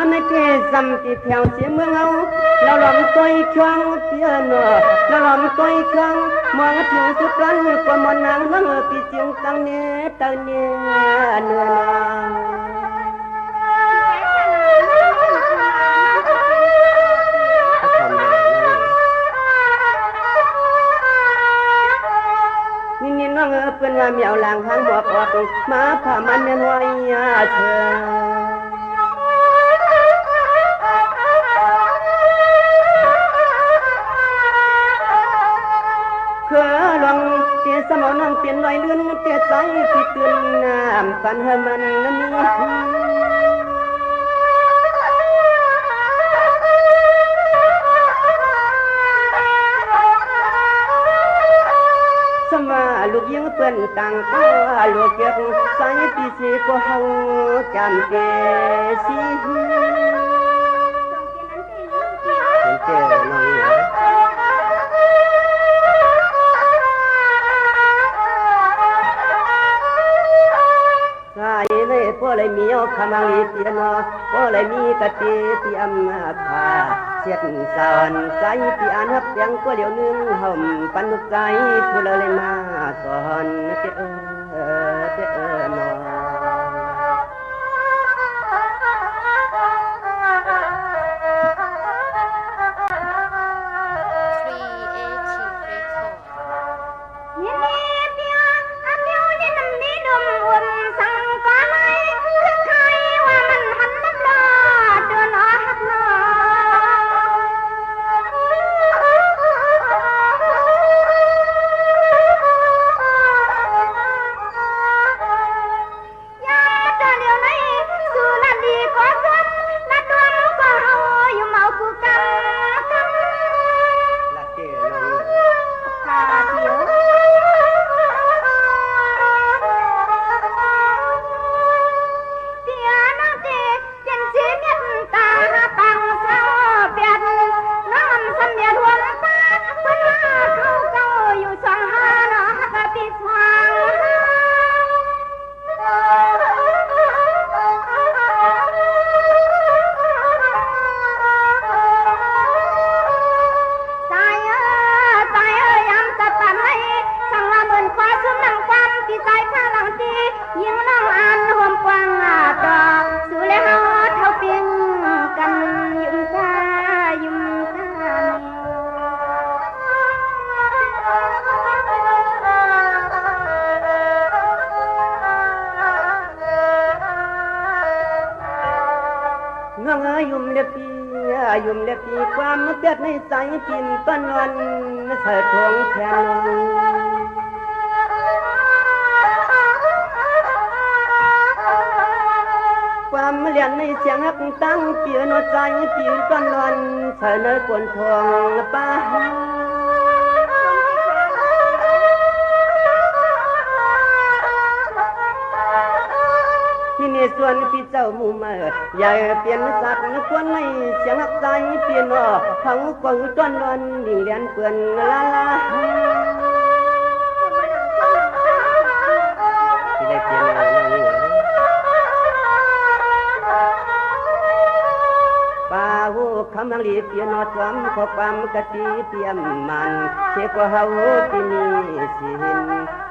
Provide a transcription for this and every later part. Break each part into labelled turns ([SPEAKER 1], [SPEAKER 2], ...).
[SPEAKER 1] ไม่เทซ้ำที่แถวเสียเมืองเอาเราลำต้อยครั้งเพียนเราลำต้อยครั้งมองถึงสุดรันกว่ามันนางเมื่อปีจึงตั้งเนื้อตั้งเนื้อเนื้อนี่น้องเพื่อนว่ามีเอาหลังหางบวกออกมาผ่ามันเมียนไว้เธอเคยลองเตี้ยสมองนั่งเปลี่ยนลอยเลื่อนเตี้ยใจที่ตื่นน้ำปันให้มันมีสมาลูกยังเปื้อนต่างก็ลูกเก็บใส่ปีสีก็เฮาจำเกสีเจ้าน้องใส่ในพวกเลยมีเอาคำลีเตียนพวกเลยมีกะทิที่อำนาจพาเสียดสอนใจที่อ่านฮับเสียงก็เดี๋ยวนึงห่มปันนุกใจผู้เลยมาสอนเจ้านอยุ่มเล็บปีความเดือดในใจปิ่นต้นวันเถิดทวงแทนความเลียนในเสียงฮักตั้งเปลี่ยนใจปิ่นต้นวันเถิดเนื้อกวนทวงป้าที่นี่ส่วนที่เจ้ามูมาอย่าเปลี่ยนสัตว์ควรในเสียงหักใจเปลี่ยนทั้งกวางต้นวันดิ่งเลียนเปื่อนลาที่ได้เปลี่ยนอะไรนี่ป่าหูคำลังรีเปลี่ยนจอมขอความกะทิเตรียมมันเชื่อก็เฮาที่มีสิน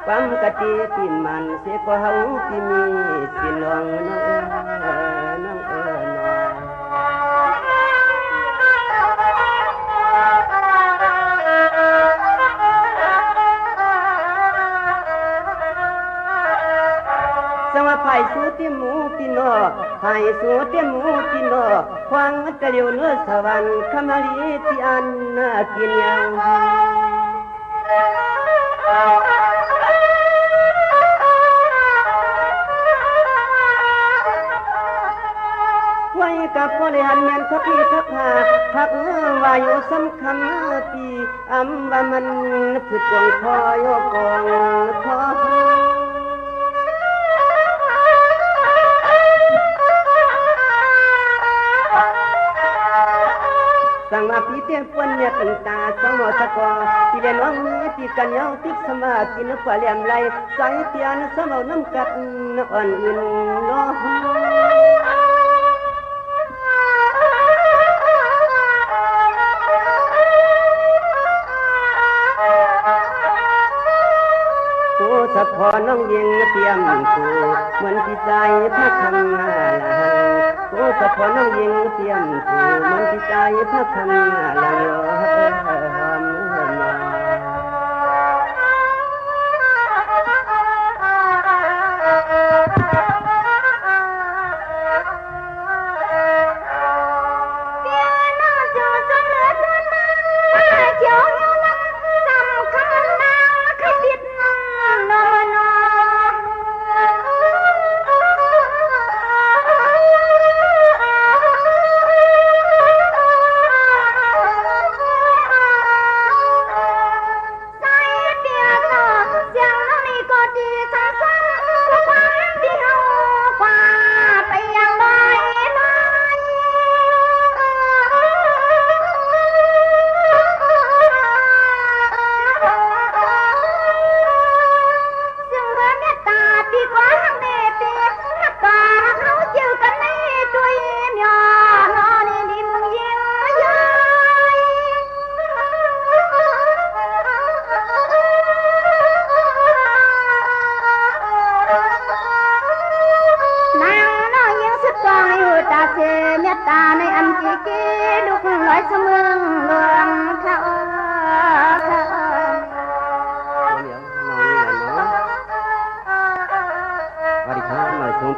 [SPEAKER 1] ความกะทิที่มันเสียก็เฮาที่มีสิน้องน้องสวัสดิ์สูติหมูปิโนไผ่สูติหมูปิโนควางตะเลียวเนื้อสวรรค์คำลีที่อันกินยังไว้กับพ่อเลยหันแมนทักพี่ทักหาทักวายุสำคัญปีว่ามันผึดกวงคอยกองคอสังมาปีเตียนปนเนี่ยตั้งตาสังโมตะกอที่เรียนวังมือที่กันยาวติดสมาธินฝ่าเหลี่ยมไหลสายเตียนสมเอาน้ำกัดอ่อนอื่นล้อ น้องยิงเตรียมกูเหมือนที่ใจพระคังลาโอ้สะพอน้องยิงเตรียมกูเหมือนที่ใจพระคังลาโย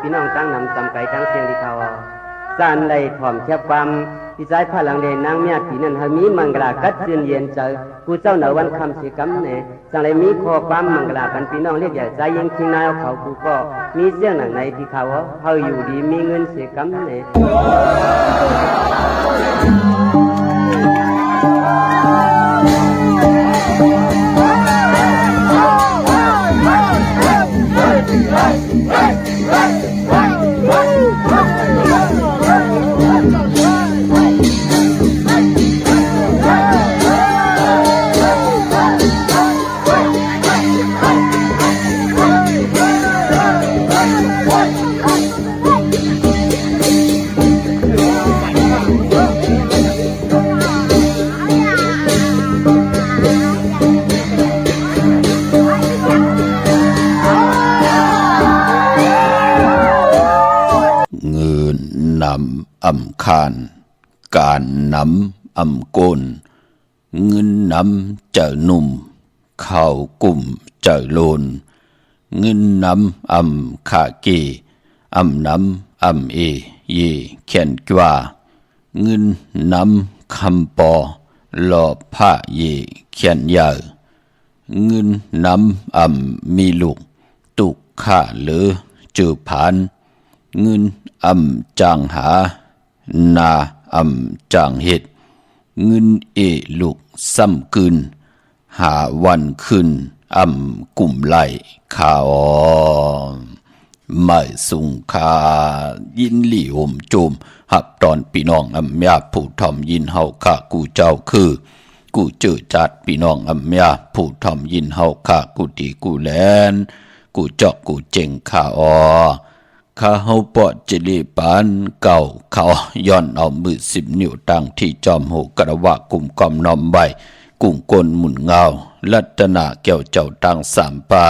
[SPEAKER 1] พี่น้องตั้งนำจำไก่ทั้งเสียงที่เขาสานได้ถ่อมแคบความพี่สายพลังเดนนางเมียที่นั่นหามีมังกรกัดเสื่นเย็นเจอกูเจ้าเหนือวันคำเสียกำเนสังเลยมีข้อความมังกรกันพี่น้องเรียกใหญ่ใจยังคิงนายเขากูก็มีเสียงหนังในที่เขาเฮาอยู่ดีมีเงินเสียกำเน
[SPEAKER 2] อำคานการนำอำโกนเงินนำเจอหนุ่มข้าวกุ่มเจอโลนเงินนำอำขาเกอำนำอำเอเยแขนกว่าเงินนำคำปอหลอผ้าเยแขนยาวเงินนำอำมีลูกตุกข้าเหลือเจือผานเงินอำจางหานาอำจางเห็ดเงินเอลูกซ้ำคืนหาวันคืนอำกลุ่มไหลข่าวไม่สุงคายินหลี่ห่มโจมหับตอนพี่น้องอำยาผู้ทอมยินเฮาข้ากูเจ้าคือกูเจอจัดพี่น้องอำยาผู้ทอมยินเฮาข้ากูดีกูแลนกูเจาะกูเจงข่าข้าเฮาปอดจิลีปานเก่าเขาย้อนเอามือ10 นิ้วตั้งที่จอมหูกระวะกลุ่มกอมน้อมใบกุ้งกลหมุนเงาลัตนาแก้วเจ้าตั้ง3 ปา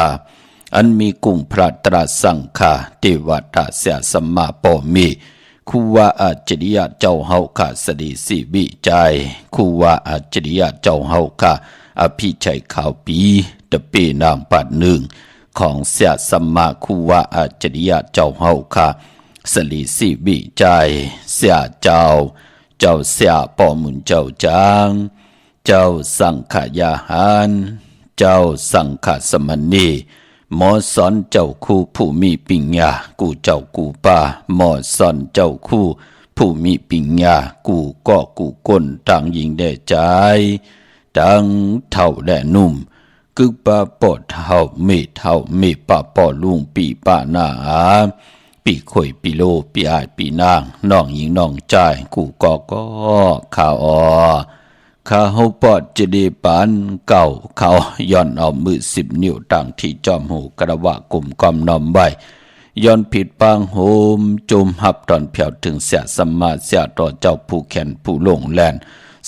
[SPEAKER 2] อันมีกุ้งพระตราสังฆาเทวตาเสียสัมมาปอมีคูว่าอาจริยะเจ้าเฮาข้าสดีสิวิจัยคูว่าอาจริยะเจ้าเฮาข้าอภิชัยข่าวปีตะเปนางปัดหนึ่งของเสียสัมมาคูว่าอาจริยะเจ้าเฮาข้าสลีสิวิจัยเสียเจ้าเสียปอมุนเจ้าจางเจ้าสังขยาหารเจ้าสังขสมณีหมอสอนเจ้าคู่ผู้มีปิญญากูเจ้ากูป้าหมอสอนเจ้าคู่ผู้มีปิญญากูก็กูก้นต่างยิงได้ใจดังเท่าและนุ่มกึกปะปอดเท่ามีปะปอลุงปีปะหน้าปีข่อยปีโลปีอายปีนางน้องหญิงน้องใจกูก็ข่าวข้าเฮาปอดจะได้ปานเก่าเขาย้อนเอามือ10 นิ้วตั้งที่จอมหูกระวะกลุ่มกอมน้อมใบย้อนผิดปางโหมจมหับตอนเพียวถึงเสียสัมมาเสียต่อเจ้าผู้แขนผู้ลงแลน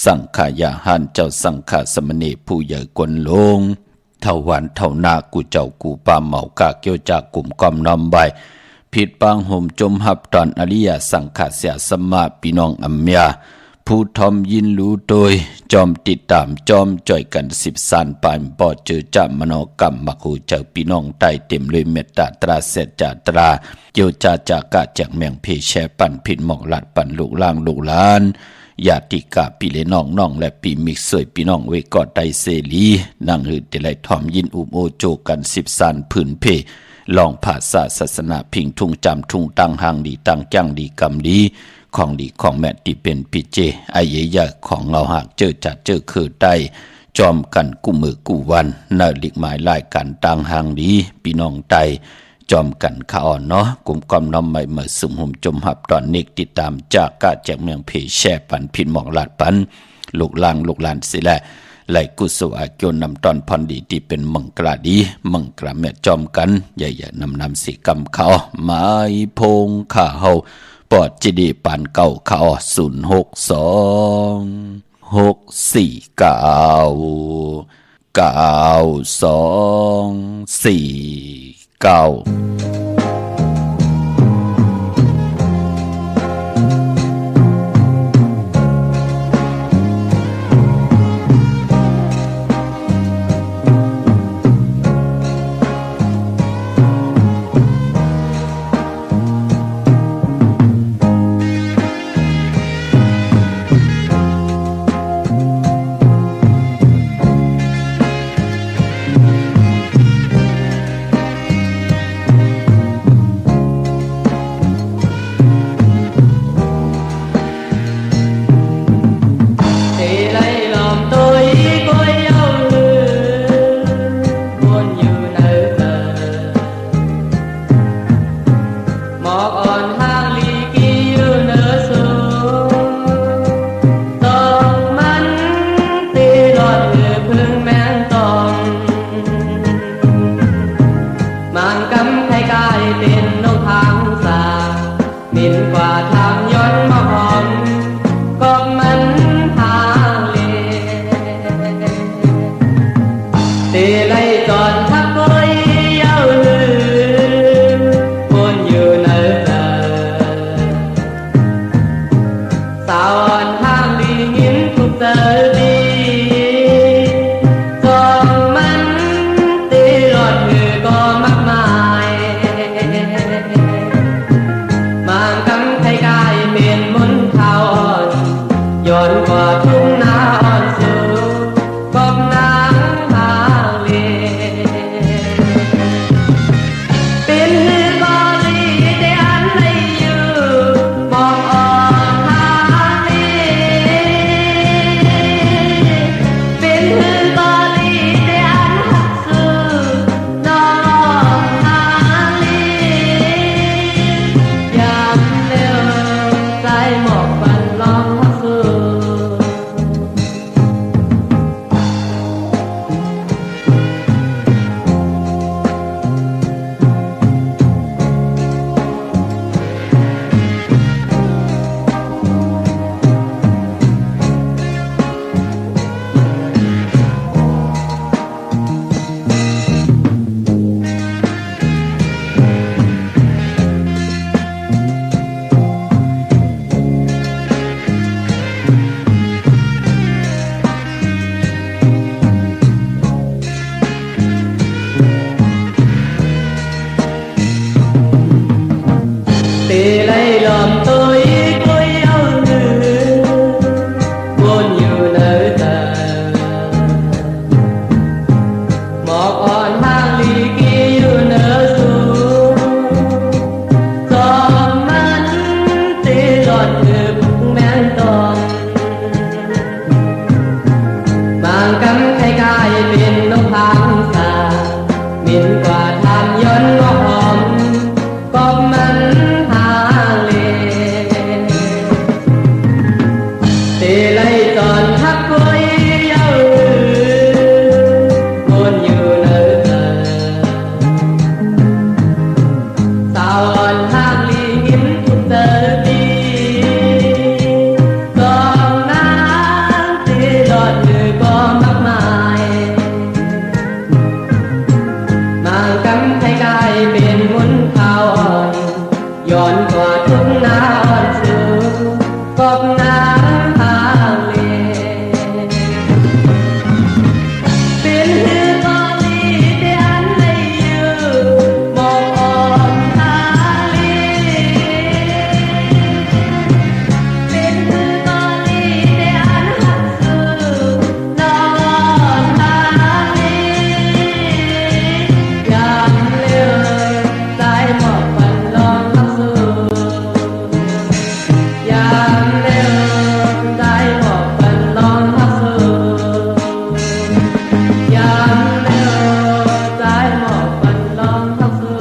[SPEAKER 2] สังขายาหันเจ้าสังขสมณีผู้ใหญ่กวนลง เท่าวันเท่านากูเจ้ากูปาเหมากะเกี่ยวจากกลุ่มกอมนำใบผิดปางห่มจมหับตอนอริยสังขารเสียสมมาพี่น้องอัมยาผู้ทอมยินรู้โดยจอมติดตามจอมจ่อยกัน10สานปานปอเจอจามโนกรรมมักหูเจ้าพี่น้องใต้เต็มเลยเมตตาตราเสจตราเกี่ยวจากะจากแมงเพแชปั่นผิดหมอกลัดปั่นลูกล่างลูกล้านญาติกาปีเลน้องและปีมิกสวยพี่น้องเวกอดไตเสลีนั่งหืดเดลัยทอมยินอุโอโจกัน10สานพื้นเพลองภาษาศาสนาพิงทุ่งจำทุ่งตั้งหางดีตั้งจังดีกำดีของดีของแม่ที่เป็นปิเจไอเยยะของเราหากเจอจัดเจอคือได้จอมกันกู้มือกู้วันนาลิกหมายลายกันตั้งหางดีพี่น้องไตจอมกันขาอ่อนเนาะกลุ่มกอมน้ำใหม่เมื่อสุ่มหุ่มจมหับตอนเนกติดตามจากกะแจกเมืองเพแช่ปันพินหมอกลาดปันลูกล่างลูกลานสิแลไหลกุศลอาเกียวนำตอนพรดีที่เป็นมังกราดีมังกราแม่จอมกันใหญ่ๆนำสีกำเขาไม้พงข้าเฮาปอดจีดีปานเก่าเขา062-649-9249
[SPEAKER 1] บน้ำทางเลเป็นหือตอนนี้เดียนเลยอยู่มองออกทางเลเป็นหือตอนนี้เดียนหักคือนอนทางเลยามเลือสายหมอกฝันลองทักสูยามเลือสายหมอกฝันลองทักสูยามเลือสายหมอกฝันลองทักสู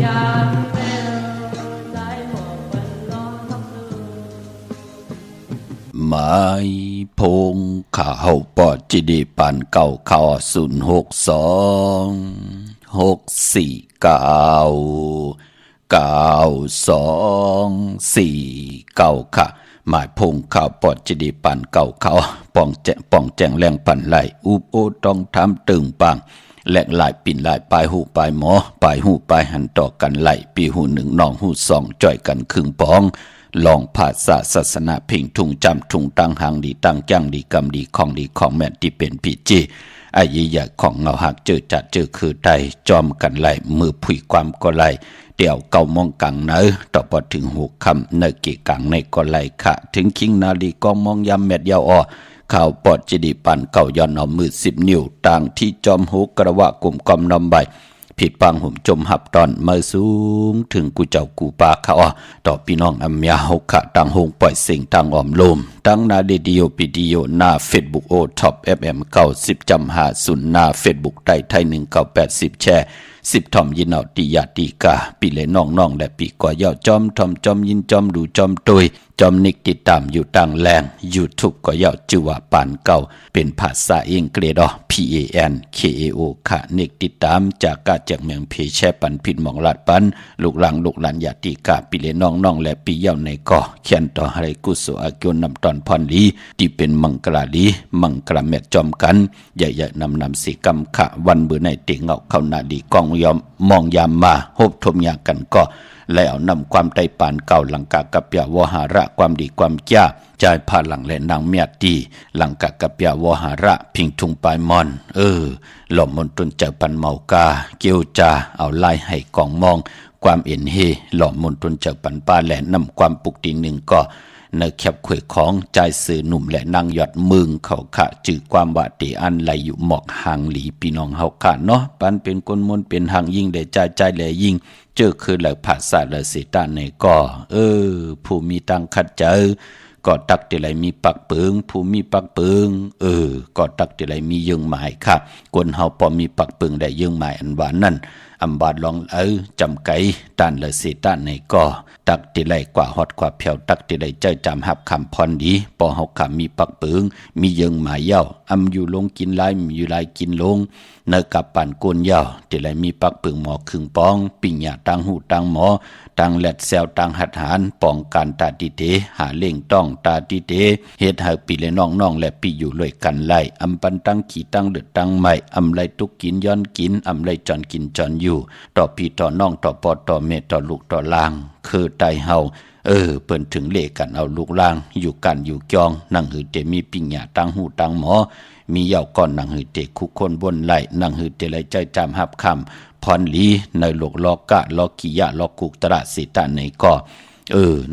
[SPEAKER 1] ยามเลือสายหมอกฝันลองทักสู
[SPEAKER 2] หมายพงข่าวปอจิดีปันเก่าข่าว062-649-9249ค่ะหมายพงข่าวปอจิดีปันเก่าข่าวป้องแจงแรงปันไหลอุบโอต้องทำตึงปังแหลกหลายปิ่นหลายปลายหูปลายหมอปลายหูปลายหันต่อกันไหลปีหูหนึ่งน้องหูสองจ่อยกันครึ่งปองลองภาษาศาสนาเพ่งทุงจำทุงตั้งหางดีตั้งจังดีกำดีของแม่ที่เป็นปีจีไอ้ยี่ใหญ่ของเงาหักเจอจัดเจอคือใดจอมกันไหลมือผุยความก็ไหลเดี่ยวเก่ามองกังเนอต่อพอถึงหูคำเนกีกังในก็ไหลค่ะถึงคิงนาลีกองมองยำแมดยาวอ้อข่าวปอดจิดีปันเก่าย้อนเอามือ10 นิ้วต่างที่จอมหูกระวะกลุ่มกอมนำใบผิดปังหุ่มจมหับตอนมาสูงถึงกูเจ้ากูปาเขาต่อพี่น้องอัมยาหกขะตังหงปล่อยสิ่งตังออมลมตั้งนาเดดิโอปิดิโอหน้าเฟซบุ๊กโอท็อปFM 90.50หน้าเฟซบุ๊กไทย1980แชร์10ทอมยินเอาติยาติกาปีเลยน้องและปีกว่าเย้าจอมทอมจอมยินจอมดูจอมตุยจอมนิกติดตามอยู่ต่างแรง YouTube ก็เย้าจื่อว่าปานเก่าเป็นภาษาอังกฤษPANKAO ค่ะนิกติดตามจากกาจากเมืองเพแชปันผิดหมองลาดปันลูกหลานยาติกาปีเลยน้องและปีเย้าในก่อเขียนต่อให้กุศลอากิวนำตอนพรลีที่เป็นมังกราลีมังกราเม็ดจอมกันใหญ่ๆนำสิกรรมขะวันเบื่อในเตียงเงาเข้านาดีกองยอมมองยามมาโฮบทมยากันก็แล้วนำความไตปานเก่าหลังกากับยาวหาระความดีความจ้าใจพาหลังและนางเมียตีหลังกากับยาวหาระพิงทุงปลายมอนหล่อมมนตุนเจอปันเมากาเกียวจาเอาไล่ให้กองมองความเอ็นเฮหล่อมมนตุนเจอปันป้าและนำความปุกตีหนึ่งก็ในแคบขวยของใจสื่อหนุ่มและนางยอดมึงเขาขะจือความว่าตีอันไหลอยู่หมอกหางหลีพี่น้องเฮาขะเนาะปันเป็นคนมนเป็นหางยิ่งได้ใจแหลยิ่งเจอคือเหลือภาษาเหลือสิตาในก็ผู้มีตังขัดเจอก็ตักติไหลมีปักเปิงผู้มีปักเปิงก็ตักติไหลมียึงหมายค่ะคนเฮาพอมีปักเปิงได้ยึงหมายอันว่านั่นอำบาดลองจำไก่ตานเลยสิตานในก็ตักติไหลกว่าฮอดกว่าเพียวตักติไหลเจ้าจำหับคำพรดีปอเฮาขามีปักเปิงมียึงหมายเย้าอำอยู่ลงกินลายมีอยู่ลายกินลงเนกับปั่นโกนเย้าติไหลมีปักเปิงหมอครึ่งปองปิ่งหยาตังหูตังหมอตังแลดแซวตังหัดหารป้องกันตาติเตหาเล่งต้องตาติเตเฮ็ดให้ปีและน้องและปีอยู่เลยกันไล่อำปันตังขี่ตังเดือดตังใหม่อำไลทุกกินย้อนกินอำไลจอนกินจอนอยู่ต่อพี่ต่อน้องต่อปอต่อเมต่อลูกต่อลางคือไตเฮาเปิ้นถึงเลกันเอาลูกลางอยู่กันอยู่จองนั่งหือเตมีปิ่งหยาตังหูตังหมอมีเหย้าก่อนนั่งหือเตคุกคนบนไหลนั่งหือเตไหลใจจำหับคำพรลีในโลกลอกกะลอกกิยะลอกกุกตระสิตาในก็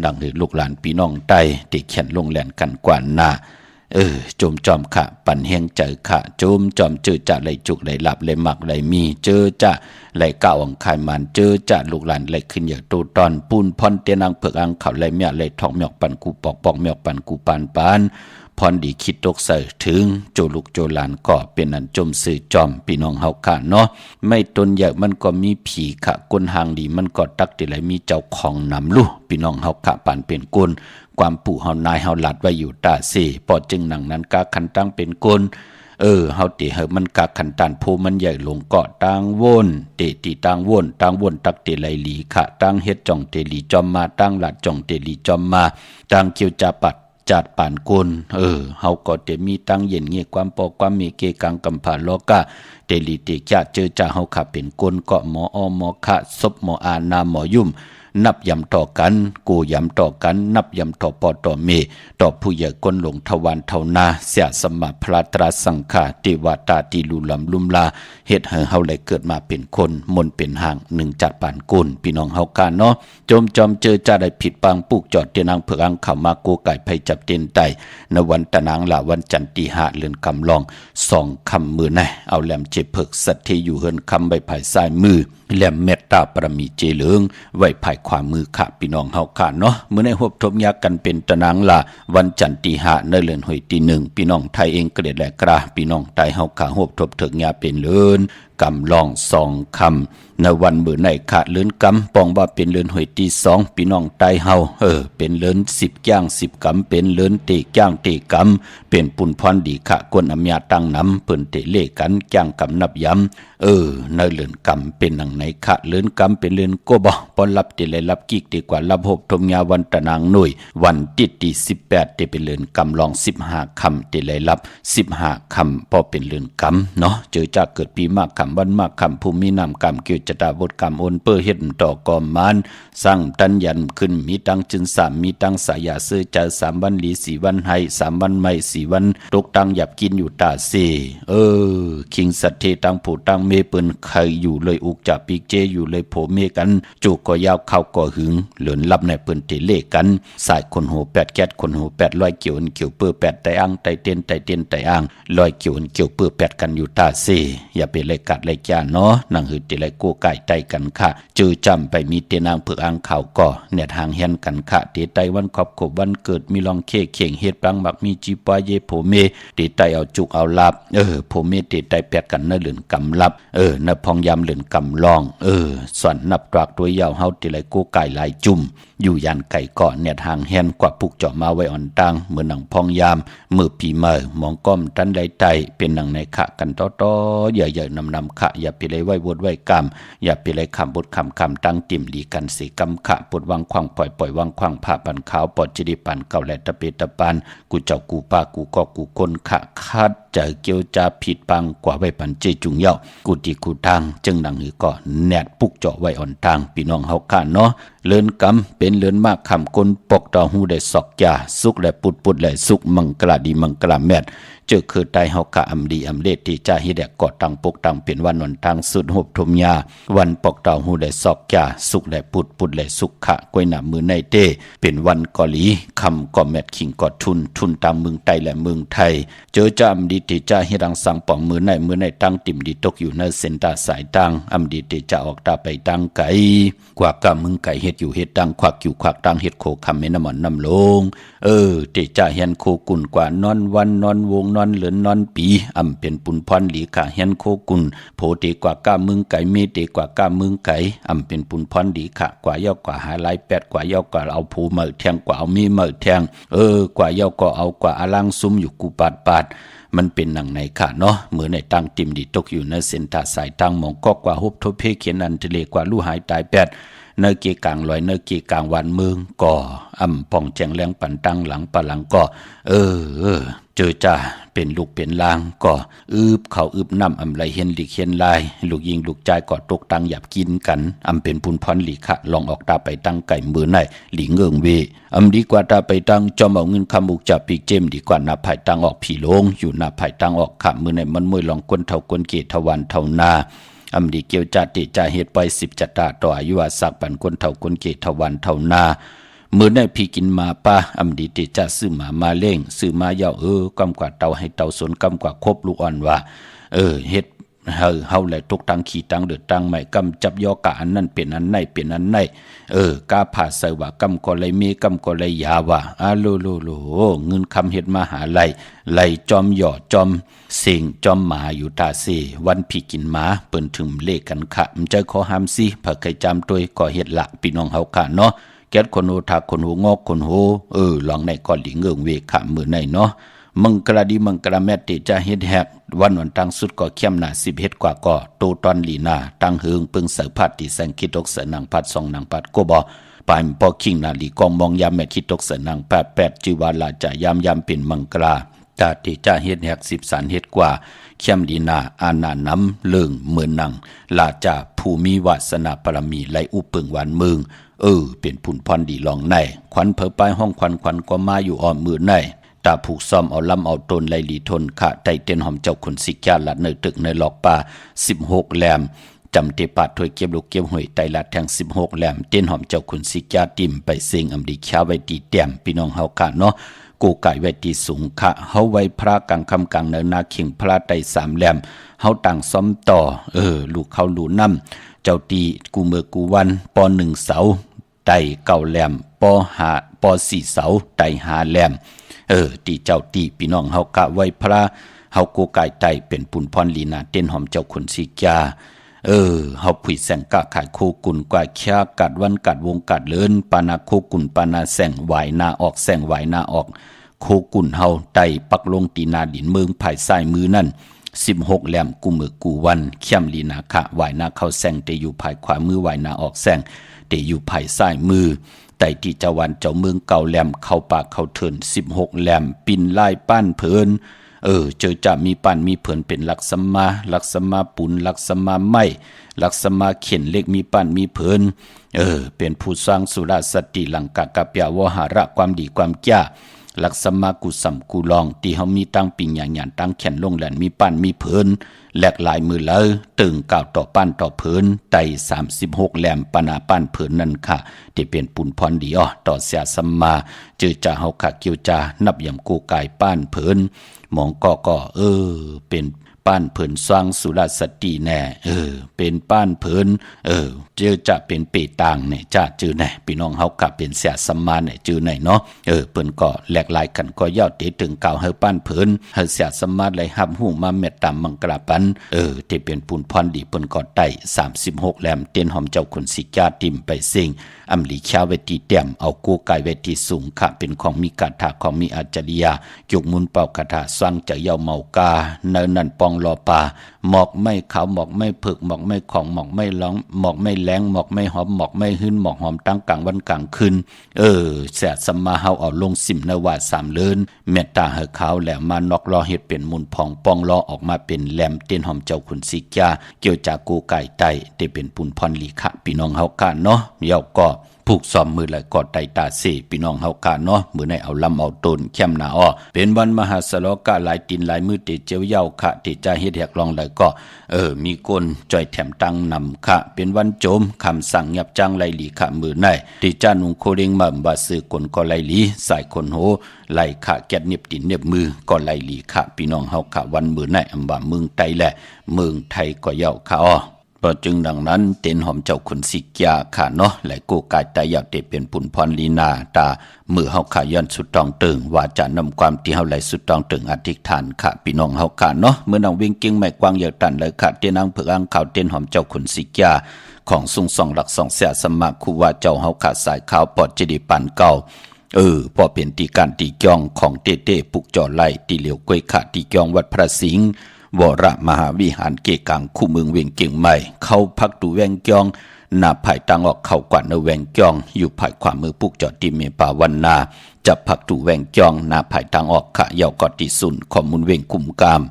[SPEAKER 2] ดังหือลูกหลานพี่น้องใต้ที่เขียนลงแหลนกันกว่าหน้าจมจอมขะปั่นเฮงเจอขะจมจอมเจอจะไหลจุกไหลหลับไหลหมักไหลมีเจอจะไหลก้าวอังคายมันเจอจะลูกหลานไหลขึ้นอย่างตูตอนปูนพรเตียนังเผือกอังเขาไหลเมียไหลทองเมียกปันกูปอกเมียกปันกูปานพรดีคิดตกใส่ถึงโจลูกโจหลานก็เป็นอันจมสื่อจอมพี่น้องเฮาค่ะเนาะไม่ตนใหญ่มันก็มีผีขะก้นหางดีมันก็ตักติไหลมีเจ้าของนำลูกพี่น้องเฮาค่ะปานเป็นกุนความปู่เฮานายเฮาหลัดไว้อยู่ตาเสพอจึงหนังนั้นกาคันตั้งเป็นกุนเฮาติเฮมันกาขันตันภูมันใหญ่ลงเกาะตังวนเตติตังวนตักเตไหลหลีขะตังเฮ็ดจ่องเตลีจอมมาตังหลัดจ่องเตลีจอมมาตังเกียวจาปัดจัดป่านกุลเฮาก็จะมีตั้งเย็นเงียความปอความมีเกกังกำผ่าโลกะเตลิเตจะเจอจะเฮาขับเป็นกุลเกาะหมออหมอคะศพหมออานาหมอยุ่ม นับยำต่อกันกูยำต่อกันนับยำต่อปอต่อเมต่อผู้ใหญ่ก้นหลงทวารเท่านาเสียสมะพระตราสังฆาเทวตาติลุลำลุมลาเฮ็ดให้เฮาเลยเกิดมาเป็นคนมนเป็นห่างหนึ่งจัดปานกุลพี่น้องเฮากันเนาะจมจอมเจอจะได้ผิดปังปุกจอดเตียนางเผือกอังเข้ามาโกไก่ไผจับเตียนไตในวันตะนางละวันจันทร์ที่5เดือนกำลอง2ค่ำมื้อไหนเอาแหลมเจ็บเพิกสัตที่อยู่เฮือนคำใบไผ่ซ้ายมือแหลมเมตตาปรมีเจเหลืองไว้ภายขวามือค่ะพี่น้องเฮาค่ะเนาะมื้อในฮบทบยากันเป็นตะนางละวันจันทร์ที่5ในเดือนหอยที่1พี่น้องไทยเองก็ได้แลกราพี่น้องไทยเฮาค่ะฮบทบถึงยาเป็นเลือนกำลอง2ค่ำในวันมื้อในค่ะเลือนกำปองว่าเป็นเลือนหอยที่2พี่น้องไทยเฮาเป็นเลือน10ย่าง10กำเป็นเลือนเตย่างเตกำเป็นปุ่นพรดีค่ะกวนอำญาตั้งนำเปิ้นเตเลกันย่างกำนับย้ำในเลือนกำเป็นนังไหนค่ะเลือนกำเป็นเลือนโกบ่ปอนรับเตเลยรับกิกดีกว่ารับหบทมยาวันตะนางหน่วยวันที่18เตเป็นเลือนกำลอง15ค่ำเตเลยรับ15ค่ำพอเป็นเลือนกำเนาะเจอจากเกิดปีมากค่ำวันมากค่ำภูมินามกรรมเกี่ยวจตาบทกรรมโอนเปื้อเฮ็ดต่อกอมมานสร้างตัญญันขึ้นมีตังจึง3มีตังสายาซื้อเจอ3วันหลี4วันให้3วันไม่4วันตกตังหยับกินอยู่ตาเซคิงสัตเทตังผู้ตังเมเปิ้นใครอยู่เลยอุกจับปีเจอยู่เลยโผเมกันจุกก็ยาวเข้าก็หึงเหลือนลับในเปิ้นเตเลกันสายคนหู8แก๊สคนหู800เกี่ยวเกี่ยวเปื้อ8ไตอ่างไตเต้นไตเต้นไตอ่าง100เกี่ยวเกี่ยวเปื้อ8กันอยู่ตาเซอย่าไปเลยกัดเลยจ้าเนาะนังหือเตเลยกู้ไก่ไตกันค่ะจื้อจำไปมีเตนางเผือกอ่างข่าวก็เน็ตหางเฮียนกันค่ะเตไตวันครอบครัววันเกิดมีลองเข่งเฮ็ดปังบักมีจีปาเยโผเมเตไตเอาจุกเอาลับโผเมเตไตแปดกันเนเหลือนกำลับนพองยามเหลือนกำลองส่วนนับตรากตัวยาวเฮาเตเลยกู้ไก่ลายจุ่มอยู่ยันไก่ก่อนเน็ตหางเฮียนกว่าปุกเจาะมาไว้อ่อนตังเหมือนหนังพองยามมือปีเมอมองก้อมทันใดไตเป็นหนังในขะกันต้อๆอย่าๆนำขะอย่าไปเลยไว้วดไว้กรรมอย่าไปเลยคำบทคำตั้งติ่มดีกันสีกำขะปดวางควางปล่อยวางควางผ้าปันขาวปอดจิดิปันเก่าแหลตะเปตะปันกูเจ้ากูป้ากูก็กูคนขะคาดเจอเกี่ยวจะผิดปังกว่าไว้ปันเจจุงเย้ากูตีกูทางจึงดังหือก่อนแนดปุกเจาะไว้อ่อนทางพี่น้องเฮาข้าเนาะเลินกำเป็นเลินมากคำคนปกต่อหูได้สอกยาสุกและปุดและสุกมังกลาดีมังกลาแมดเจอคือไตเฮากะอำดีอำเลดที่จะฮิแดกกอดตังปกตังเป็นวันนนทางสุดหบทมยาวันปกต่อหูได้สอกยาสุกและปุดและสุกขะกวยหน้ามือในเต้เป็นวันกอลีคำกอแมดขิงกอดทุนตามเมืองไตและเมืองไทยเจอจะอำดีที่จะฮิรังสังป่องมือในตั้งติ่มดีตกอยู่ในเส้นตาสายตังอำดีที่จะออกตาไปตังไก่กว่ากะมึงไก่เฮ็ดอยู่เฮ็ดตังควักอยู่ควักตังเฮ็ดโคคำเมน้ำหมอนน้ำลงที่จะเฮียนโคกุนกว่านอนวันนอนวงนอนเหลือนนอนปีอำเป็นปุนพรหลีกะเฮียนโคกุนโผเตกว่ากะมึงไก่เมเตกว่ากะมึงไก่อำเป็นปุนพรหลีกะกว่าเย้ากว่าหาลาย8กว่าเย้ากว่าเอาผูเหมอแทงกว่าเอามีเหมอแทงกว่าเย้าก็เอากว่าอลังซุ่มอยู่กูปาดมันเป็นหนังไหนค่ะเนาะเหมือนในตั้งติ่มดีตกอยู่ในเส้นทางสายตั้งมองก็กว่าฮบทบเพเขียนอันทะเลกว่าลู่หายตาย8เนเกกลางลอยเนเกกลางวันเมืองก่อป่องแจงแรงปันตั้งหลังปะหลังก็เจอจ้าเป็นลูกเป็นลางก็เขาน้ำไรเห็นหลีกเห็นลายลูกยิงลูกใจก็ตกตังหยับกินกันเป็นพุนพรหลีขะลองออกตาไปตั้งไก่มือในหลีเงิงเวดีกว่าตาไปตั้งจอมเอาเงินคำอุกจับปีกเจมดีกว่าหน้าไผ่ตั้งออกผีโลงอยู่หน้าไผ่ตั้งออกขะมือในมันมวยลองก้นเท่าก้นเกตทวันเท่านาดีเกี่ยวจัดติจ่าเหตุไป10จัตตาต่ออายุอาศักปันคนเท่าคนเกตทวันเท่านาเมื่อได้พี่กินมาป้าดีติจ่าซื้อมาเล่งซื้อมาเย่ากำกว่าเตาให้เตาสนกำกว่าครบลูกอ่อนว่าเฮ็ดเฮาแหละทุกตังขี่ตังเดือดตังใหม่กำจับยอกะอันนั้นเป็นอันไหนเป็นอันไหนกาผ่าใส่ว่ากำก็เลยมีกำก็เลยยาว่าโลเงินคำเฮ็ดมาหาไหลจอมหยอดจอมเสียงจอมหมาอยู่ตาเซวันพี่กินหมาเปิ้นถึงเลขกันค่ะมันใจขอห้ามสิเผื่อใครจำตัวก็เฮ็ดละพี่น้องเฮาค่ะเนาะแก๊สคนโหทาคนโหงอกคนโหลองในก่อนหลิงเงิงเวค่ะมื้อในเนาะมังกรดีมังกรแม่ติจะเฮ็ดแฮกวันตั้งสุดก็เข้มหน้า10เฮ็ดกว่าก็โตตอนลีนาตั้งเฮืองปึงเสือพัดติแสงคิดตกเสือนังพัด2นังพัดก็บ่ปายปอคิงนาลีกองมองยามแม่คิดตกเสือนัง8จิวาลาจะยามเป็นมังกราตาติจะเฮ็ดแฮก10สันเฮ็ดกว่าเข้มลีนาอานาน้ำเลิงเหมือนนังลาจาภูมิวาสนาปรมีไหลอุปึงหวานเมือง เป็นผุนพรดีลองในควันเผอไปห้องควันก็มาอยู่อ้อมมือในตาผูกซ้อมเอาลำเอาตนไลลีทนขะไตเต้นหอมเจ้าคนสิกาละในตึกในหลอกป่า16แหลมจำเตปาดถวยเก็บลูกเก็บหวยไตละแทง16แหลมเต้นหอมเจ้าคนสิกาติ่มไปเสียงอำดีข้าไว้ตีแต้มพี่น้องเฮากะเนาะกูไก่ไว้ตีสูงขะเฮาไว้พระกังคำกังเนนาเข่งพระไต3แหลมเฮาต่างซ้อมต่อลูกเขาลูน้ำเจ้าตีกูเมื่อกูวันป1เสาไต9แหลมป4เสาไต5แหลมตีเจ้าตีพี่น้องเฮากะไว้พระเฮากูไก่ไตเป็นปุนพรลีนาเต้นหอมเจ้าคนสิกาเฮาผุยแสงกะขายโคกุนกว่าแค่กัดวันกัดวงกัดเลินปานาโคกุนปานาแสงไหวหน้าออกแสงไหวหน้าออกโคกุนเฮาไตปักลงตีนาดินเมืองภายซ้ายมือนั่น16แหลมกูมือกูวันเข้มลีนาคะไหวหน้าเข้าแสงเตอยู่ภายขวามือไหวหน้าออกแสงเตอยู่ภายซ้ายมือไต่ที่เจ้าวันเจ้าเมืองเก่าแหลมเข้าปากเข้าเถิน16แหลมปินลายป้านเผินเจอจะมีปั้นมีเผินเป็นลักษมาปุนลักษมาไม้ลักษมาเข็นเล็กมีปั้นมีเผินเป็นผู้สร้างสุราสติลังกากะเปียวหาระความดีความแก่ลักษมากุสัมกุลองที่เฮามีตั้งปิงหยานตั้งแขนลงแหลนมีปั้นมีเผินแหลกหลายมือเลยตึงก่าวต่อปั้นต่อเผินไต36แหลมปนาปั้นเผินนั่นค่ะที่เป็นปุนพรดีต่อเสียสัมมาเจอจะเฮาขะเกียวจานับยำกูกายป้านเผินหมองก็เป็นป้านเผินสร้างสุรสติแน่เป็นป้านเผินเจอจะเป็นเปต่างเนี่ยจะจือแน่พี่น้องเฮากะเป็นเสียสัมมาเนี่ยจือไหนเนาะเปิ้นก็แหลกหลายกันก็ยอดเตถึงเก่าเฮาป้านเผินเฮาเสียสัมมาเลยหับหูมาเม็ดตามมังกราปันที่เป็นปุนพรดีเปิ้นก็ได้36แหลมเต้นหอมเจ้าคนสิกาติ่มไปซิงอำลีชาเวทีเต็มเอากูกายเวทีสูงค่ะเป็นของมีกาถาของมีอาจริยายกมุนเป่าคาถาสร้างจะเยาเมากาเนินนั่นปองรอป่าหมอกไม่ขาวหมอกไม่ผึกหมอกไม่ของหมอกไม่ร้องหมอกไม่แรงหมอกไม่หอมหมอกไม่หื้นหมอกหอมตั้งกลางวันกลางคืนแสดสมมาเฮาเอาลงสิมนวา3เลินเมตตาเฮขาวแหลมมานอกรอเฮ็ดเป็นมุนพองปองรอออกมาเป็นแหลมเต้นหอมเจ้าคุณสิกาเกี่ยวจากกูไก่ไตได้เป็นปุนพรลีขะพี่น้องเฮากันเนาะเยาก็ผูกซ้อมมือไหลกอดไตตาเสพี่น้องเฮากะเนาะมือในเอาลำเอาตนเข้มหนาเป็นวันมหาสโลกะหลายตินหลายมือเตเจียวเยาคะเตจะเฮ็ดแหกลองไหลก็มีคนจ่อยแถมตั้งนำคะเป็นวันโจมคำสั่งยับจังไหลหลีคะมือในที่จานุงโคเรงมาบาซื้อคนก็ไหลหลีสายคนโหไหลคะแกดเน็บตินเน็บมือก็ไหลหลีคะพี่น้องเฮาคะวันมือในอำว่าเมืองไทยแหละเมืองไทยก็เยาคะจึงดังนั้นเต้นหอมเจ้าคนสิกยาค่ะเนาะและกูกายตายอยากเตเป็นปุนพรลีนาตามือเฮาขาย้อนสุดตองตึงว่าจะนำความที่เฮาไหลสุดตองตึงอธิษฐานค่ะพี่น้องเฮาค่ะเนาะเมื่อนางวิ่งกิ้งไม่กว้างอยากตันเลยค่ะเต้นางเผือกอังข่าวเต้นหอมเจ้าคนสิกยาของสุง2หลัก2เสียสมัครคูว่าเจ้าเฮาขาสายขาวปอดจดีปันเก่าพอเป็นตีการตีจ้องของเต้ปุกจ่อไล่ตีเหลียวกล้วยขาตีจ้องวัดพระสิงห์วรมหาวิหารเกกังคู่เมืองเวียงเก่งใหม่เข้าพักดูแวงจองหน้าภายตังออกเข้ากว่าในแวงจองอยู่ภายขวามือปุกจอดที่เมปาวันนาจับพักดูแวงจองหน้าภายตังออกขะเยาวกอติสุนข้อมูลเวียงกุ่มกาม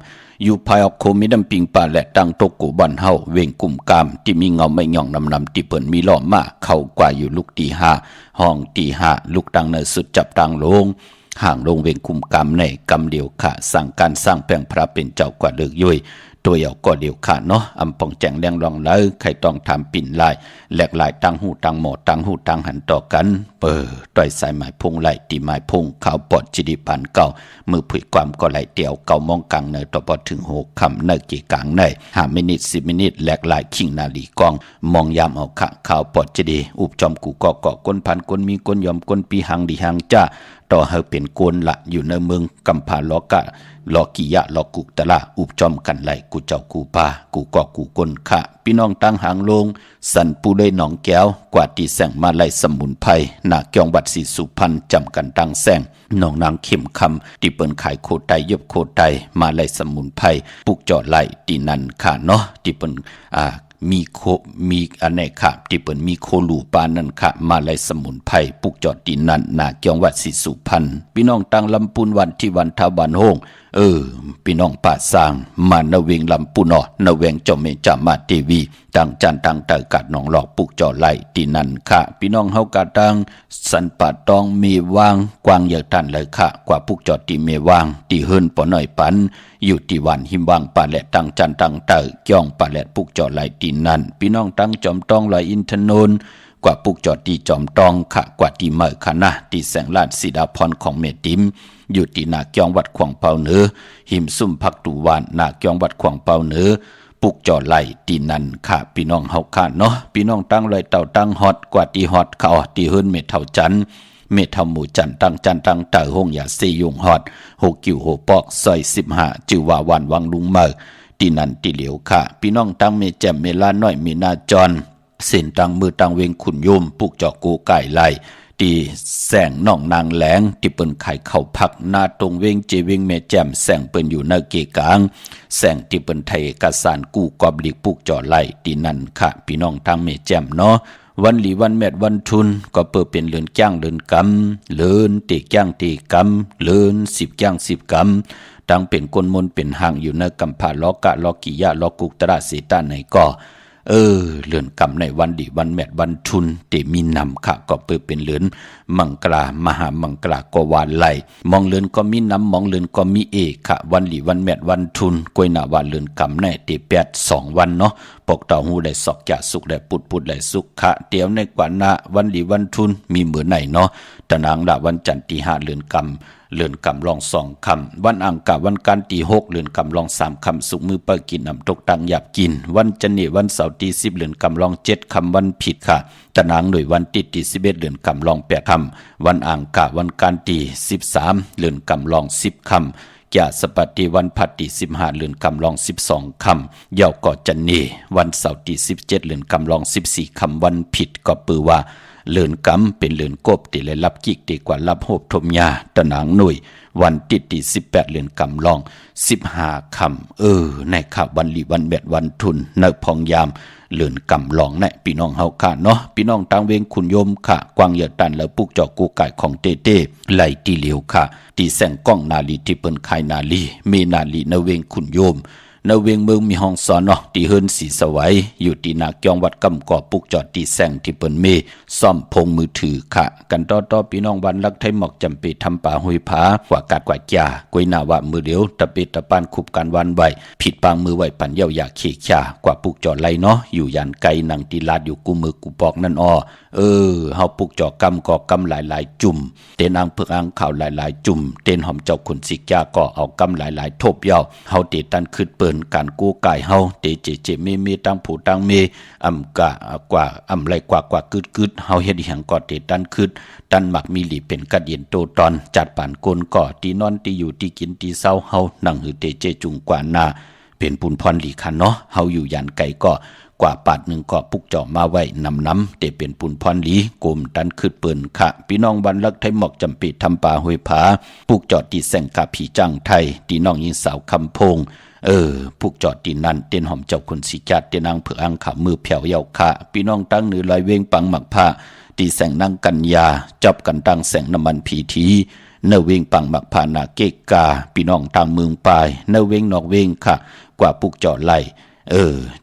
[SPEAKER 2] อยู่ภายออกโคมิดำปิงป่าและตั้งตกกูบันเฮาเวียงกุ่มกามที่มีเงาไม่หย่องนำที่เปิ่นมีล้อมาเข้ากว่าอยู่ลูกตี5ห้องตี5ลูกตังเนสุดจับตังลงห่างลงเวงคุมกรรมในกรรมเดียวค่ะสั่งการสร้างแปลงพระเป็นเจ้ากว่าเลิกย่อยตัวเยาก็เดียวค่ะเนาะอำปองแจงแรงรองเลยใครต้องทำปิ่นลายแหลกหลายตั้งหูตั้งหมอตั้งหูตั้งหันต่อกันต่อยสายหมายพงไหลตีหมายพงข่าวปอดจิดิปันเก่ามือผุยความก็ไหลเตียวเก่ามองกลางเนยต่อปอถึง6คำเนยกี่กลางเนย5 มินิ 10 มินิแหลกหลายขิงนาลีกองมองยามเอาข่าวปอดจิดีอุบจอมกูก็เกาะก้นพันก้นมีก้นยอมก้นปีหังดีหังจ้าต่อเฮาเป็นกวนละอยู่ในเมืองกำพาลอกะลอกิยะลอกุกตะละอุบจอมกันไหลกูเจ้ากูปากูก็กูกนขะพี่น้องตั้งหางลงสันปูเลยหนองแก้วกว่าตีแสงมาไล่สมุนไพรหน้าเกียงวัดศรีสุพรรณจำกันตั้งแสงน้องนางเข้มคำที่เปิ้นขายโคไตยบโคไตมาไล่สมุนไพรปุกจอดไหลตีนันค่ะเนาะที่เปิ้น มีอันไหนค่ะที่เปิ้นมีโคลูปานนั่นค่ะมาลายสมุนไพรปลูกจอดดินนั่นนาเกียงวัดศรีสุพรรณพี่น้องตังลำปูนวันที่วันทาวันโฮงพี่น้องป่าสร้างมานาเวงลำปูนนาเวงเจ้าเมจามาเทวีตังจันตังเตกัดหนองหลอกปลูกจอไล่ดินนั่นค่ะพี่น้องเฮากะตังสันป่าตองมีวางกวางอย่างตันเลยค่ะกว่าปลูกจอดที่เมวางที่เฮินปอหน่อยปันอยู่ที่วันหิมวางป่าแหลตังจันตังเตย่องป่าแหลปลูกจอไล่ดินนั่นพี่น้องตังจอมต้องลอยอินทนนท์กว่าปลูกจอดที่จอมตองค่ะกว่าที่เมื่อคณะที่แสงลาดสีดาพรของเมติมอยู่ที่นาเกียงวัดขวางเปาเหนือหิมซุ่มพักตูวานนาเกียงวัดขวางเปาเหนือปลูกจอไล่ที่นั่นค่ะพี่น้องเฮาค่ะเนาะพี่น้องตั้งเลยเต่าตั้งฮอดกว่าที่ฮอดเขาที่เฮิรนเมเท่าจันเมเท่าหมู่จันตั้งจันตั้งเต่าห้องยาซียุงฮอดหกกิ่วโหปอกซอย15จือว่าวันวังลุงเมื่อที่นั่นที่เหลียวค่ะพี่น้องตั้งเมแจ่มเมลาน้อยเมนาจรเส้นตังมือตังเวงขุนยุมปลูกจอกกูไก่ไล่ตีแสงน่องนางแหลงที่เปิ้นไข่เข้าพักนาตรงเวงเจเวงแม่แจ่มแสงเปิ้นอยู่ในเกกลางแสงที่เปิ้นไทยเอกสารกู้กอบหลีกปลูกจอไล่ตีนั่นค่ะพี่น้องทางแม่แจ่มเนาะวันหลีวันแมดวันทุนก็เปิดเป็นเลือนจ้างเลือนกำเลือนตีจ้างตีกำเลือน10จ้าง10กำตั้งเป็นกลมนเป็นห่างอยู่ในกำพาล้อกะล้อกิยะล้อกุกตระเสตาไหนก็เลือนกำในวันดีวันแมดวันทุนเตมีนำค่ะก็เปิดเป็นเลือนมังกรามหามังกรากวาลไหลมองเลือนก็มีน้ำมองเลือนก็มีเอกค่ะวันดีวันแมดวันทุนกวยหน้าวันเลือนกำในเตแปด2วันเนาะปกเต่าหูได้สอกจะสุขได้ปุดได้สุขค่ะเดี๋ยวในกว่านาวันดีวันทุนมีเหมือนไหนเนาะตะนางละวันจันทร์ที่5เลือนกำลอง2คำวันอังคารวันการที่6เลือนกำลอง3คำสุกมือเปิดกินน้ำตกตังหยับกินวันจันทร์วันเสาร์ที่10เลือนกำลอง7คำวันผิดค่ะตะนางหน่วยวันที่11เลือนกำลอง8คำวันอังคารวันการที่13เลือนกำลอง10คำยาสปฏิวันพัดที่15เลือนกำลอง12คำเยาก่อจันนีวันเสาร์ที่17เลือนกำลอง14คำวันผิดก็ปือว่าเลือนกำเป็นเลือนกบที่เลยรับกิกดีกว่ารับโหบทมยาตะนางหน่วยวันที่18เลือนกำลอง15คำในข่าววันลีวันแบดวันทุนในพองยามเลือนกำลองในพี่น้องเฮาค่ะเนาะพี่น้องตังเวงคุณโยมค่ะกวางเหยียดตันแล้วปลูกจอกกูไก่ของเต้ไหลตีเหลียวค่ะตีแสงก้องนาลีที่เปิ้นขายนาลีเมนาลีในเวงคุณโยมในเวียงเมืองมีห้องสอนเนาะที่เฮิรนสีสวัยอยู่ที่นาเกียงวัดกำก่อปุกจอดที่แสงที่เปิ้นเมซ่อมพงมือถือค่ะกันต่อพี่น้องวันรักไทยหมอกจำปีทำป่าหุยผากว่ากัดกว่าจ่ากวยหน้าว่ามือเดียวตะเปตะปานคุบกันวันไว้ผิดปางมือไว้ปันเย้าอยากเขกข่ากว่าปุกจอดไหลเนาะอยู่ยันไกลนังตีลาดอยู่กูมือกูปอกนั่นเฮาปุกจอกำก่อกำหลายๆจุ่มเต้นอังเพิกอังข่าวหลายๆจุ่มเต้นหอมเจ้าขุนสิกยาก็เอากำหลายๆทบเย้าเฮาเตตันขึ้นเปิ้นการกู้กายเฮาเตเจเมตั้งผู้ตั้งเมอำกะกว่าอำไรกว่ากึดเฮาเฮ็ดหยังก็เตตันขึ้นตันมักมีหลีเป็นกะเย็นโตตอนจัดปานกลก็ที่นอนที่อยู่ที่กินที่เศร้าเฮานั่งหือเตเจจุงกว่านาเป็นปุนพรหลีคันเนาะเฮาอยู่ยันไกลก็กว่าปาดหนึ่งก็ปุกจอมาไว้น้ำเตเป็นปุนพรหลีกลมตันขึ้นเปิ้นค่ะพี่น้องวันลักไทยหมอกจำปีทำป่าห้วยผาปุกจอดที่แสงกะผีจังไทยที่น้องยิงสาวคำพงผูกจอดดินนั่นเต้นหอมเจ้าคนสิจัดเต้นนางเผืออังขามือแผ่วเยาค่ะพี่น้องตั้งเหนือลอยเวงปังหมักผ้าตีแสงนางกัญญาจับกันตั้งแสงน้ำมันผีทีเนเวงปังหมักผ้านาเกกาพี่น้องทางเมืองปลายเนเวงนอกเวงค่ะกว่าผูกจอดไหล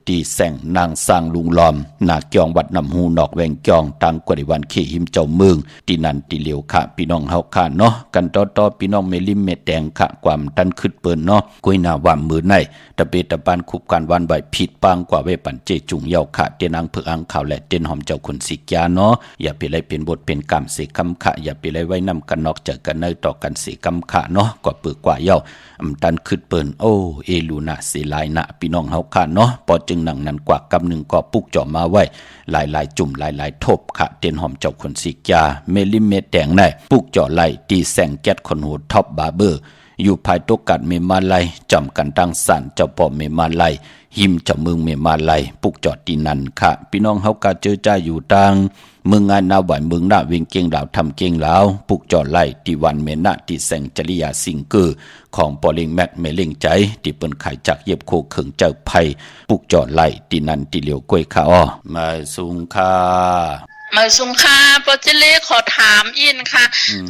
[SPEAKER 2] ตีแสงนางสร้างลุงลอมนาเกียงวัดนำหูนอกแวงจองตังกว่าในวันขี้หิมเจ้าเมืองตีนันตีเหลียวค่ะพี่น้องเฮาค่ะเนาะกันต่อพี่น้องเมลิมเมแดงค่ะความตันขึ้นเปิ้นเนาะกุยหน้าว่ามือในตะเปตะปานคุบการวันใบผิดปางกว่าเวปันเจจุงเยาค่ะเตนางเผืออังข่าวและเต้นหอมเจ้าคนสิกยาเนาะอย่าไปไล่เป็นบทเป็นกรรมเสกำค่ะอย่าไปไล่ไว้นำกันนอกจากกันเนยต่อกันเสกำค่ะเนาะก็เปือกว่าเยาตันขึ้นเปิ้นเอลูนะเสลายนะพี่น้องเฮาค่ะเนาะพอจึงหนังนั้นกว่ากำหนึ่งก็ปุกจอมาไว้หลายจุ่มหลายทบค่ะเตียนหอมเจ้าคนสิกยาเมลิเมแดงในปุกจอไหลตีแสงแก๊สคนหูท็อปบาร์เบอร์อยู่ภายตกกัดเมมาไลจำกันตั้งสันเจ้าพ่อเมมาไลหิมเจ้าเมืองเมมาไลปุกจอดตีนันค่ะพี่น้องเฮากะเจอจ้าอยู่ตัง มึงงานนาไหวมึงหน้าเวียงเก่งดาวทำเก่งแล้วปุกจอดไล่ที่วันเมนะที่แสงจริยาสิงเกอร์ของปอลิงแม็กเมลิงใจที่เปิ้นขายจากเย็บโคเขิงเจ้าไผ่ปุกจอดไล่ที่นันที่เหลียวกล้วยข้าอ้อมาสุงค่า
[SPEAKER 3] มาสุงค่ะโปรเจเล่ขอถามอินค่ะ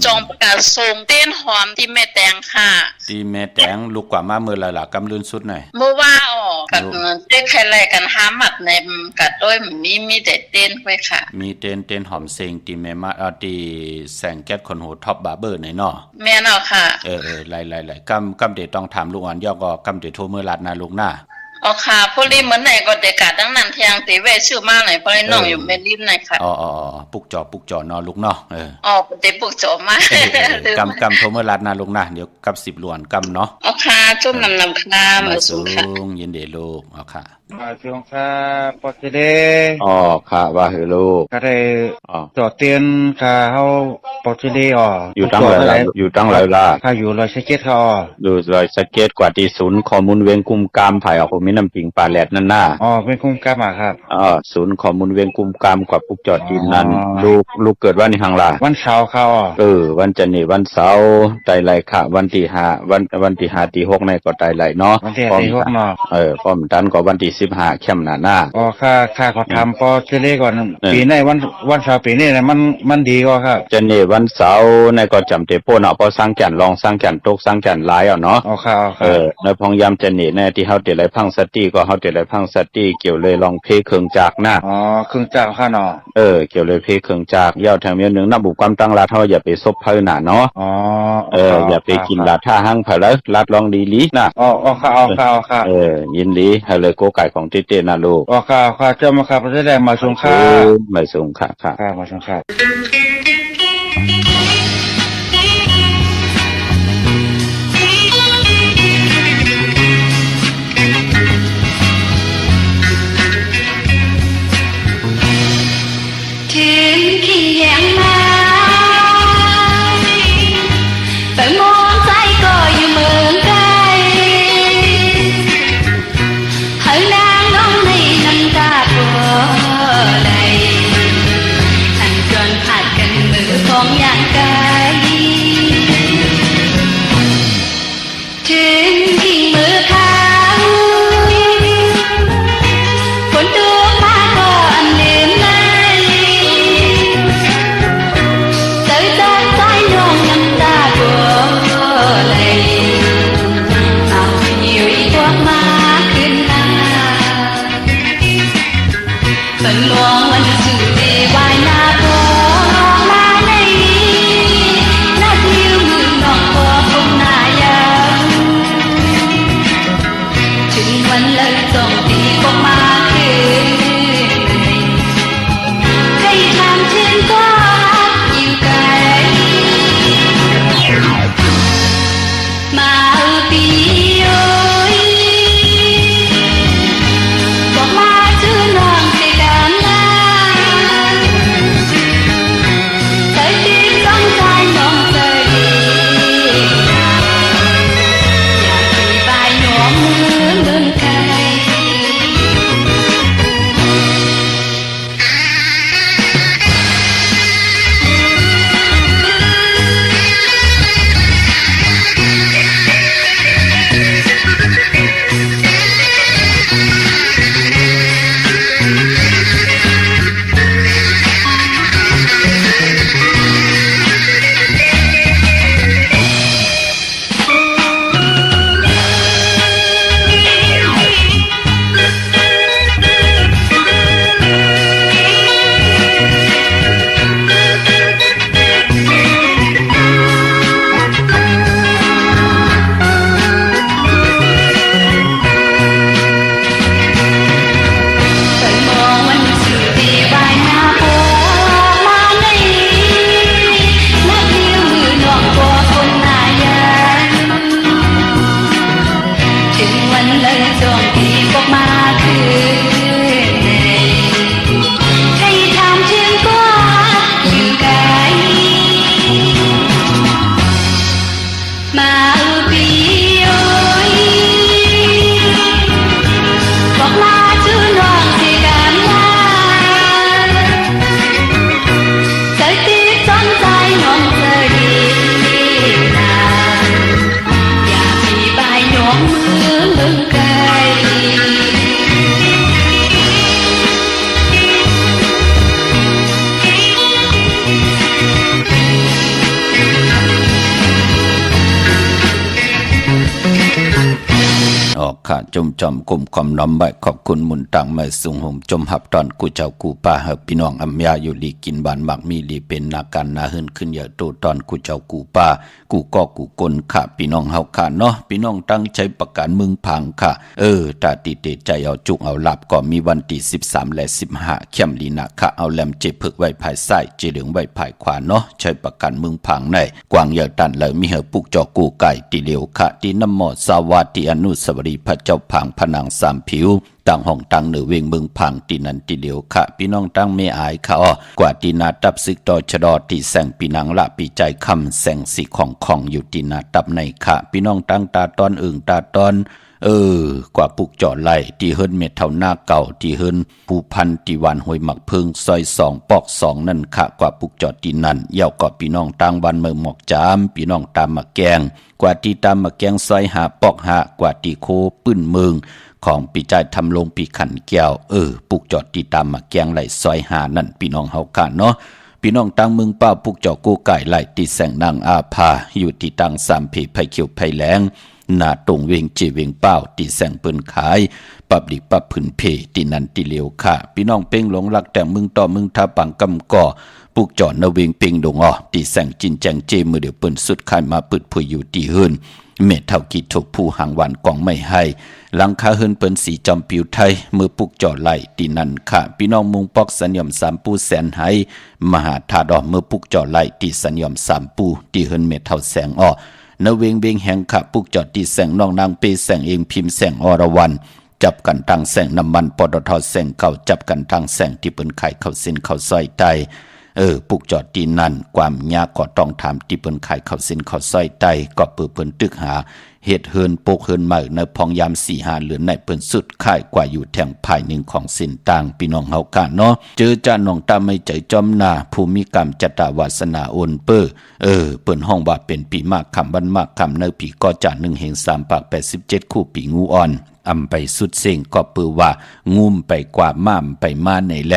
[SPEAKER 3] จองประกาศส่งเต้นหอมที่แม่แตงค่ะ
[SPEAKER 2] ที่แม่แตงลูกกว่ามาเมื่อไรล่ะกำลืนสุดหน่อย
[SPEAKER 3] เมื่อว่าออกกับเต้นใครแลกันหาหมัดในกัดด้วยมีแต่เต้นไว้ค่ะ
[SPEAKER 2] มีเต้นหอมเซ็งที่แม่มาที่แสงแก๊สคนโหท็อปบาร์เบอร์ในเนาะ
[SPEAKER 3] แม่เนาะค่ะ
[SPEAKER 2] ไล่กำเดต้องถามลูกอ่อนย่อก็กำเดโทรเมื่อลาดนาลูกหน้า
[SPEAKER 3] อ๋อค่ะพอลีเหมือนไหนก็เด็กกาดังนั้นเทียงตีเวชื่อมากไหนพอลีน้องอยู่เมลินไหนค่ะ
[SPEAKER 2] ปุกจอนอนลูกเนาะ
[SPEAKER 3] เด็กปุกจอมาก
[SPEAKER 2] กำโทรเมื่อลาดนาลูกหน้าเดี๋ยวกับ10หลวนกำเนาะ
[SPEAKER 3] อ๋อค่ะจุ่มนำค่ะมาสูงค่ะ
[SPEAKER 2] ยินดีลูกอ๋อค่ะ
[SPEAKER 4] มาช่วงค่ะปอดเด
[SPEAKER 2] ค่ะว่าเฮลูก
[SPEAKER 4] ก็ได้จอดเตียนค่ะเฮาปอดเด
[SPEAKER 2] อยู่ตั้งหลายล่ะ
[SPEAKER 4] ค่ะอยู่รอยสเก็ตค่ะ
[SPEAKER 2] ดูรอยสเก็ตกว่าที่ศูนย์ข้อมูลเวียงกุมกามไผ่ออกมีน้ำปิงปลาแหลดนั่นน่ะ
[SPEAKER 4] เป็นกุมกามอ่ะครับ
[SPEAKER 2] ศูนย์ข้อมูลเวียงกุมกามกว่าปุกจอดดินนั้นลูกเกิดวันนี้หังล่ะ
[SPEAKER 4] วันเสาร์ค่ะ
[SPEAKER 2] วันจันทร์นี่วันเสาร์ไตไลค่ะวันที่5วันที่5ที่6ในก็ไตไลเนาะ
[SPEAKER 4] วันที่6เนาะ
[SPEAKER 2] พร้อมกันก็วันที่15เข้มหน้า
[SPEAKER 4] ค่าขอทำปอเชเล่ก่อนปีในวันเสาร์ปีนี้นะมันดีก็ครับ
[SPEAKER 2] จันนี่วันเสาร์ในก็จำเตโป้เนาะพอสร้างแก่นลองสร้างแก่นตกสร้างแก่นหลายเนาะในพองยามจันนี่ในที่เฮาเตไหลพังสติก็เฮาเตไหลพังสติเกี่ยวเลยลองเพเครื่องจักรนะ
[SPEAKER 4] เครื่องจักรค่ะเนาะ
[SPEAKER 2] เกี่ยวเลยเพเครื่องจักรยาวแถมนึงนำบุความตั้งรัฐเฮาอย่าไปซบเพิ่นน่ะเนาะอย่าไปกินลาท่าหั่งเผลอลัดลองดีลีนะ
[SPEAKER 4] ค่ะ
[SPEAKER 2] ยินดีให้เลยโกไก่ของเต้ๆนะลูก
[SPEAKER 4] ค่ะเจ้ามาครับจะได้มาส่งค่ะ
[SPEAKER 2] มาส่งค่ะ
[SPEAKER 4] มาส่งค่ะ
[SPEAKER 5] ถึงขี้แยงมาแต่มองใจก็อยู่เมืองไกลให้นางน้องในน้ำตาบัวไหลหันจนผัดกันมือของอย่างไกลถึงที่มือเขาฝนตกมาก็อันลืมไม่เติมใจน้องน้ำตาบัวไหลเอาอยู่อีกพวกมาขึ้นมาเป็นหลวงวันสุดที่วายนาโบมาในนักยิ้วมือน้องบัวคงหน้ายาวถึงวันเลิกส่งตีพวกมาคืนให้ทำถึงก็อยู่ไกลมาปีโอ้ยบอกมาชื่อน้องสิกันนะใส่ตีต้องใจน้องใจดีอยากไปไปหน่วงมือเดินไกล
[SPEAKER 2] ค่ะจมจอมกลุ่มความน้อมไว้ขอบคุณหมุนตังมาสูงห่มจมหับตอนกูเจ้ากูป้าเฮาพี่น้องอำยาอยู่ลีกินบานมักมีลีเป็นนาการนาหืนขึ้นเยอะโตตอนกูเจ้ากูป้ากูก็กูกลค่ะพี่น้องเฮาค่ะเนาะพี่น้องตั้งใจประกันมึงพังค่ะตาติเตใจเอาจุกเอาหลับก็มีวันที่13และ15เข้มลีนะค่ะเอาแลมเจ็บพึกไว้ภายซ้ายเจเหลืองไว้ภายขวาเนาะใช้ประกันมึงพังในกวางเยอะตันเลยมีเฮปุกจอกูไก่ตีเหลียวค่ะที่น้ำหมอสวัสดิอนุสาวรีย์พระเจ้าพังพนังสามผิวตั้งห้องตั้งเหนือเวงเมืองพังตีนันตีเหลียวค่ะพี่น้องตั้งไม่อายค่ะกว่าตีนาตับซึกต่อชะดอตีแสงปีนังละปีใจคำแสงสีของอยู่ตีนาตับในค่ะพี่น้องตั้งตาตอนตาตอนกว่าปุกจอดไล่ตีเฮิรนเม็ดเท่าหน้าเก่าตีเฮิรนผู้พันตีวันหวยหมักพึงซอย2ปอก2นั่นค่ะกว่าปุกจอดตีนั่นเย่าก็พี่น้องตั้งวันเมืองหมอกจามพี่น้องตามมาแกงกว่าตีตามมาแกงซอยหาปอกหากว่าตีโคปื้นเมืองของปีใจทำลงปีขันแก้วปุกจอดตีตามมาแกงไหลซอยหานั่นพี่น้องเฮากันเนาะพี่น้องตั้งมึงเป้าปุกจอกูไก่ไหลตีแสงนางอาภาอยู่ที่ตั้งสามผีไผ่เขียวไผ่แหลงหน้าตรงเวงจีเวงเป้าตีแสงเปิ้นขายปับดิปับพื้นเพตีนันตีเหลียวค่ะพี่น้องเป้งหลงรักแต่มึงต่อมึงท่าปังกำก่อปุกจอดนเวงเป้งดงตีแสงจินแจงเจมือเดียวเปิ้นสุดขายมาปึดผุยอยู่ตีเฮินเม็ดเท่ากีถูกผู้หางวันกองไม่ให้หลังคาเฮินเปิ้นสีจอมปิวไทยมือปุกจอดไหลตีนันค่ะพี่น้องมุงปอกสัญญมสามปูแสนให้มหาธาดอกมือปุกจอดไหลตีสัญญมสามปูตีเฮินเม็ดเท่าแสงนเวงเบงแห่งขะปุกจอดตีแสงน้องนางเปแสงเองพิมพ์แสงอรวันจับกันตั้งแสงน้ำมันปตทแสงเก่าจับกันตั้งแสงที่เปิ้นไข่เข้าเส้นเข้าซอยไตปุกจอดตีนั่นความยากก็ต้องถามที่เปิ้นไข่เข้าเส้นเข้าซอยไตก็เปิ้นตึกหาเฮ็ดเฮินโปกเฮินใหม่ในพองยาม4-5เหลือในเปิ้นสุดค่ายกว่าอยู่แทงภายหนึ่งของสินต่างพี่น้องเฮากันเนาะเจอจ้าน้องตาไม่ใจจอมหน้าภูมิกรรมจตวาสนาโอนเปิ้นห้องว่าเป็นปีมากคำวันมากคำในปีก็จา1แห่ง3ปาก87คู่ปีงูอ่อนอำไปสุดเสียงก็ปือว่างุ่มไปกว่าม่ามไปมาในแล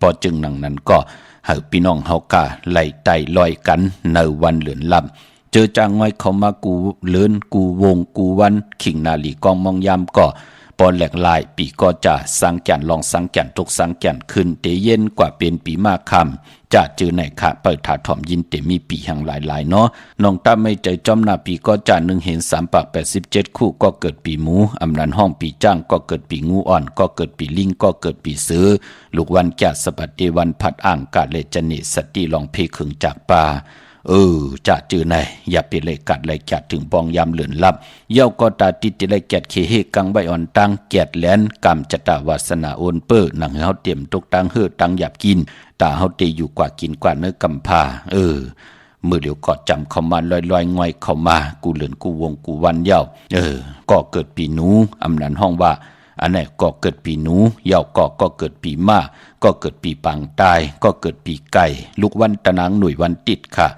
[SPEAKER 2] พอจึงนังนั้นก็ให้พี่น้องเฮากะไล่ไต่ลอยกันในวันเหลือนลำเจอจางง่อยเขามากูเลือนกูวงกูวันขิงนาลีกองมองยามก็ปอนแหลกลายปีก็จะสังแก่นลองสังแก่นตกสังแก่นขึ้นเตเย็นกว่าเป็นปีมากคำจะเจอไหนค่ะเปิดถาถ่อมยินเตมีปีแห่งหลายเนาะน้องตาไม่ใจจอมนาปีก็จะ1เห็น3ปาก87คู่ก็เกิดปีหมูอำนันห้องปีจ้างก็เกิดปีงูอ่อนก็เกิดปีลิงก็เกิดปีเสือลูกวันแก่สปัดเดวันพัดอ่างกาเลจนิสติลองเพขึงจากป่าจะจือไหนอย่าไปเลยกัดเลยแกดถึงปองยามเหลือนลับเย้าก็ตาติดเลยแกดเคเฮกังใบอ่อนตังแกดแหลนกำจตาวาสนาโอนเปอร์หนังเฮาเตรียมตกตังเฮือตังหยับกินตาเฮาเตอยู่กว่ากินกว่าเนื้อกำพามือเดียวก็จำเข้ามาลอยง่อยเข้ามากูเหลือนกูวงกูวันเย้าก็เกิดปีหนูอำนันห้องว่าอันไหนก็เกิดปีหนูเย้าก็เกิดปีม้าก็เกิดปีปังตายก็เกิดปีไก่ลูกวันตะนางหน่วยวันติดค่ะ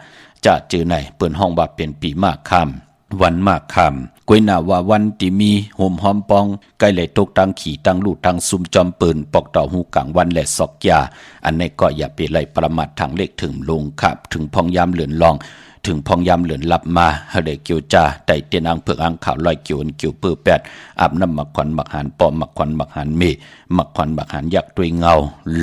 [SPEAKER 2] จะเจอไหนเปิ้นห้องว่าเป็นปีมากคำวันมากคำกวยหน้าว่าวันที่มีโหมหอมปองใกล้เลยตกตังขี่ตังลูดตังซุมจอมปืนปอกต่อหูกลางวันและซอกยาอันนี้ก็อย่าไปไล่ประมาททางเลขถึงลงครับถึงพองยามเหลือนลองถึงพองยามเหลือนลับมาเฮเดเกียวจ่าไต่เตียนอังเผือกอังข่าวลอยเกียวเกียวเปื้อแปดอาบน้ำหมักควันหมักหันปอมหมักควันหมักหันเมหมักควันหมักหันยักษ์ด้วยเงา